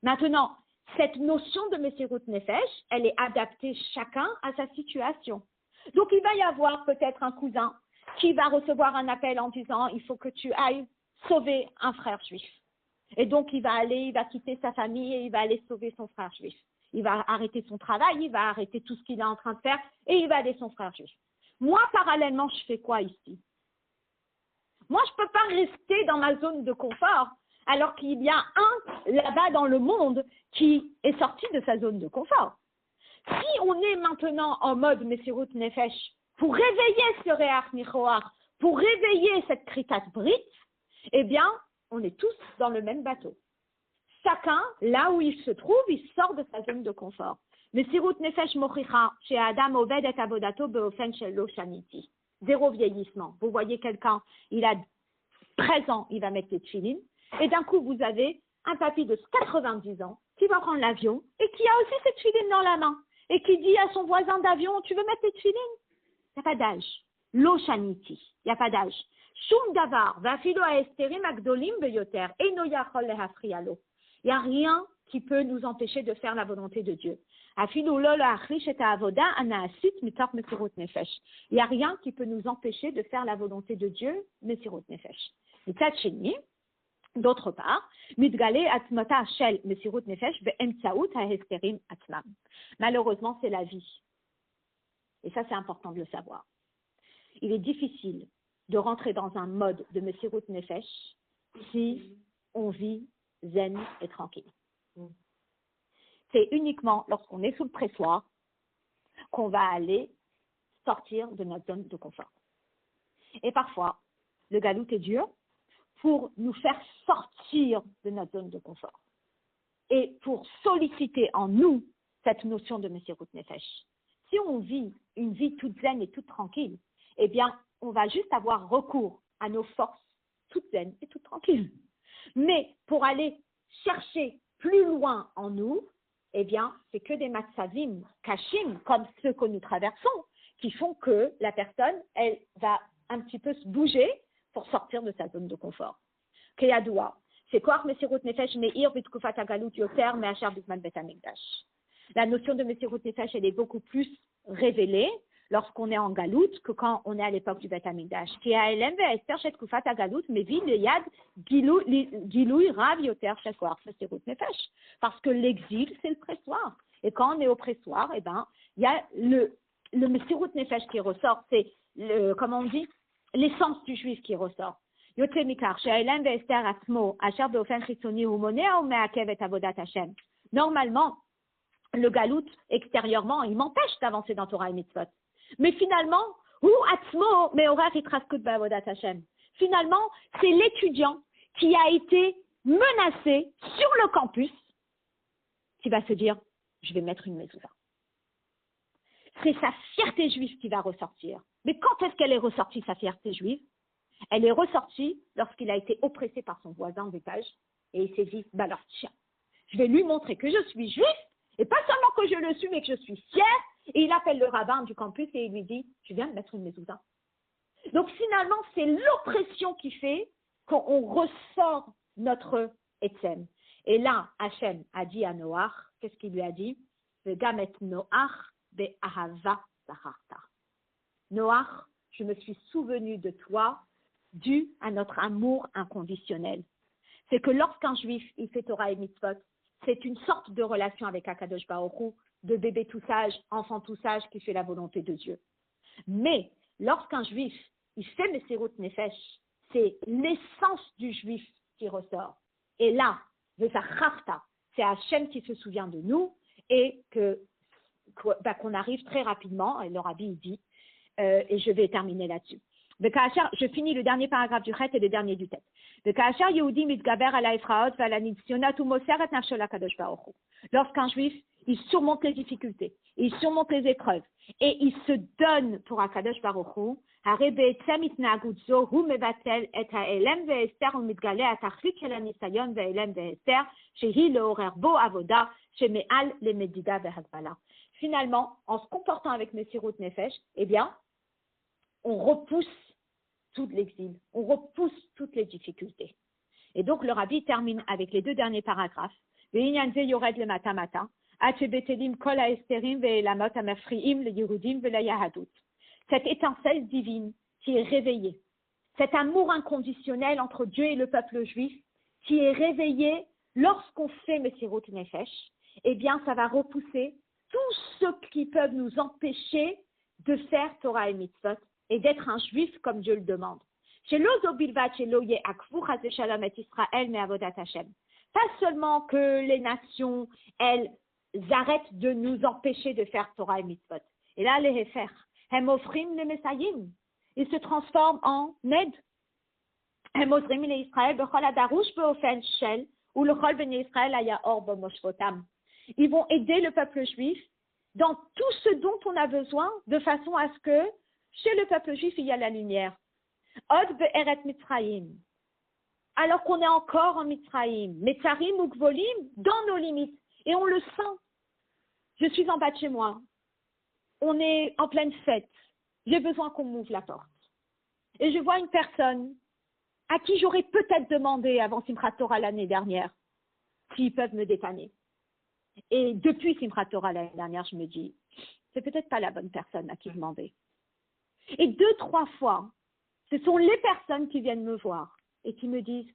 Speaker 1: Maintenant, cette notion de Messirut Nefesh, elle est adaptée chacun à sa situation. Donc, il va y avoir peut-être un cousin qui va recevoir un appel en disant « il faut que tu ailles sauver un frère juif ». Et donc, il va quitter sa famille et il va aller sauver son frère juif. Il va arrêter son travail, il va arrêter tout ce qu'il est en train de faire et il va aller son frère juif. Moi, parallèlement, je fais quoi ici? Moi, je ne peux pas rester dans ma zone de confort alors qu'il y a un là-bas dans le monde qui est sorti de sa zone de confort. Si on est maintenant en mode Messirut Nefesh pour réveiller ce Réach Nichoar, pour réveiller cette Kritat Brit, eh bien, on est tous dans le même bateau. Chacun, là où il se trouve, il sort de sa zone de confort. Messirut Nefesh mochicha, chez Adam oved et avodato beofen shelo shaniti. 0 vieillissement. Vous voyez quelqu'un, il a 13 ans, il va mettre les tefilines, et d'un coup, vous avez un papy de 90 ans qui va prendre l'avion et qui a aussi ses tefilines dans la main et qui dit à son voisin d'avion, tu veux mettre tes tefilines? Il n'y a pas d'âge. Lo shaniti, il n'y a pas d'âge. Shum davar, vafilo aesterim agdolim beyoter, eino yachol lehafrialo. Il n'y a rien qui peut nous empêcher de faire la volonté de Dieu. Il n'y a rien qui peut nous empêcher de faire la volonté de Dieu, Messirut Nefesh. D'autre part, malheureusement, c'est la vie. Et ça, c'est important de le savoir. Il est difficile de rentrer dans un mode de Messirut Nefesh si on vit zen et tranquille. C'est uniquement lorsqu'on est sous le pressoir qu'on va aller sortir de notre zone de confort. Et parfois, le galout est dur pour nous faire sortir de notre zone de confort et pour solliciter en nous cette notion de Messirut Nefesh. Si on vit une vie toute zen et toute tranquille, eh bien, on va juste avoir recours à nos forces toutes zen et toutes tranquilles. Mais pour aller chercher plus loin en nous, eh bien, c'est que des matzavim kashim, comme ceux que nous traversons, qui font que la personne, elle va un petit peu se bouger pour sortir de sa zone de confort. Keyadoua, c'est quoi Messirut Nefesh meir v'tkufat hagalut yoter me'asher bizman bet hamikdash. La notion de Messirut Nefesh, elle est beaucoup plus révélée lorsqu'on est en galoute que quand on est à l'époque du Bet Hamikdash. Ki ha'elem ve'ester shetkufat hagalut mevi leyad gilui rav yoter shekoar Messirut Nefesh. Parce que l'exil, c'est le pressoir. Et quand on est au pressoir, eh ben, il y a le Messirut Nefesh qui ressort, c'est comment on dit, l'essence du juif qui ressort. Yotre mikar she'elem ve'ester atzmo asher beofen chitzoni hu monea ou me'akev et avodat Hashem. Normalement, le galout, extérieurement, il m'empêche d'avancer dans Torah et Mitzvot. Mais finalement, finalement, c'est l'étudiant qui a été menacé sur le campus qui va se dire, je vais mettre une mezouza. C'est sa fierté juive qui va ressortir. Mais quand est-ce qu'elle est ressortie, sa fierté juive? Elle est ressortie lorsqu'il a été oppressé par son voisin d'étage et il s'est dit, bah alors tiens, je vais lui montrer que je suis juif, et pas seulement que je le suis, mais que je suis fier. Et il appelle le rabbin du campus et il lui dit, tu viens de mettre une mezouza. Donc finalement, c'est l'oppression qui fait quand on ressort notre Etzem. Et là, Hachem a dit à Noach, qu'est-ce qu'il lui a dit? Vegamet Noach be'ahava zacharta. Noach, je me suis souvenu de toi dû à notre amour inconditionnel. C'est que lorsqu'un juif, il fait Torah et mitzvot, c'est une sorte de relation avec Akadosh Baruch Hu, de bébé tout sage, enfant tout sage qui fait la volonté de Dieu. Mais lorsqu'un juif, il fait Mesirut Nefesh, c'est l'essence du juif qui ressort. Et là, c'est Hachem qui se souvient de nous et qu'on arrive très rapidement, et le rabbi il dit, et je vais terminer là-dessus. Je finis le dernier paragraphe du Chet et le dernier du Tet. Lorsqu'un juif, il surmonte les difficultés, il surmonte les épreuves, et il se donne pour Akadosh Baruch Hu, finalement, en se comportant avec Mesirut Nefesh, eh bien, on repousse tout l'exil, on repousse toutes les difficultés. Et donc, le rabbi termine avec les deux derniers paragraphes. Cette étincelle divine qui est réveillée, cet amour inconditionnel entre Dieu et le peuple juif qui est réveillé lorsqu'on fait Mesirut Nefesh, eh bien, ça va repousser tous ceux qui peuvent nous empêcher de faire Torah et Mitzvot et d'être un juif comme Dieu le demande. Pas seulement que les nations, elles arrêtent de nous empêcher de faire Torah et Mitzvot. Et là, les Hefer, ils se transforment en aide. Ils vont aider le peuple juif dans tout ce dont on a besoin, de façon à ce que chez le peuple juif, il y a la lumière. Od be'eret Mitzrayim. Alors qu'on est encore en Mitzrayim. Metzarim ou Gvolim, dans nos limites. Et on le sent. Je suis en bas de chez moi. On est en pleine fête. J'ai besoin qu'on m'ouvre la porte. Et je vois une personne à qui j'aurais peut-être demandé avant Simchat Torah l'année dernière s'ils peuvent me dépanner. Et depuis Simchat Torah l'année dernière, je me dis, c'est peut-être pas la bonne personne à qui demander. Et 2-3 fois, ce sont les personnes qui viennent me voir et qui me disent,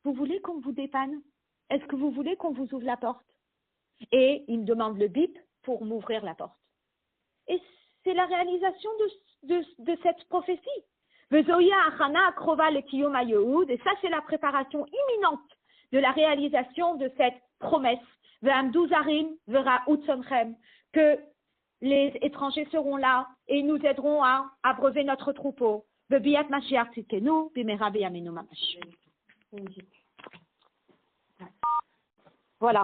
Speaker 1: vous voulez qu'on vous dépanne? Est-ce que vous voulez qu'on vous ouvre la porte? Et ils me demandent le bip pour m'ouvrir la porte. Et c'est la réalisation de cette prophétie. Et ça, c'est la préparation imminente de la réalisation de cette promesse. Que les étrangers seront là et nous aideront à abreuver notre troupeau. Voilà.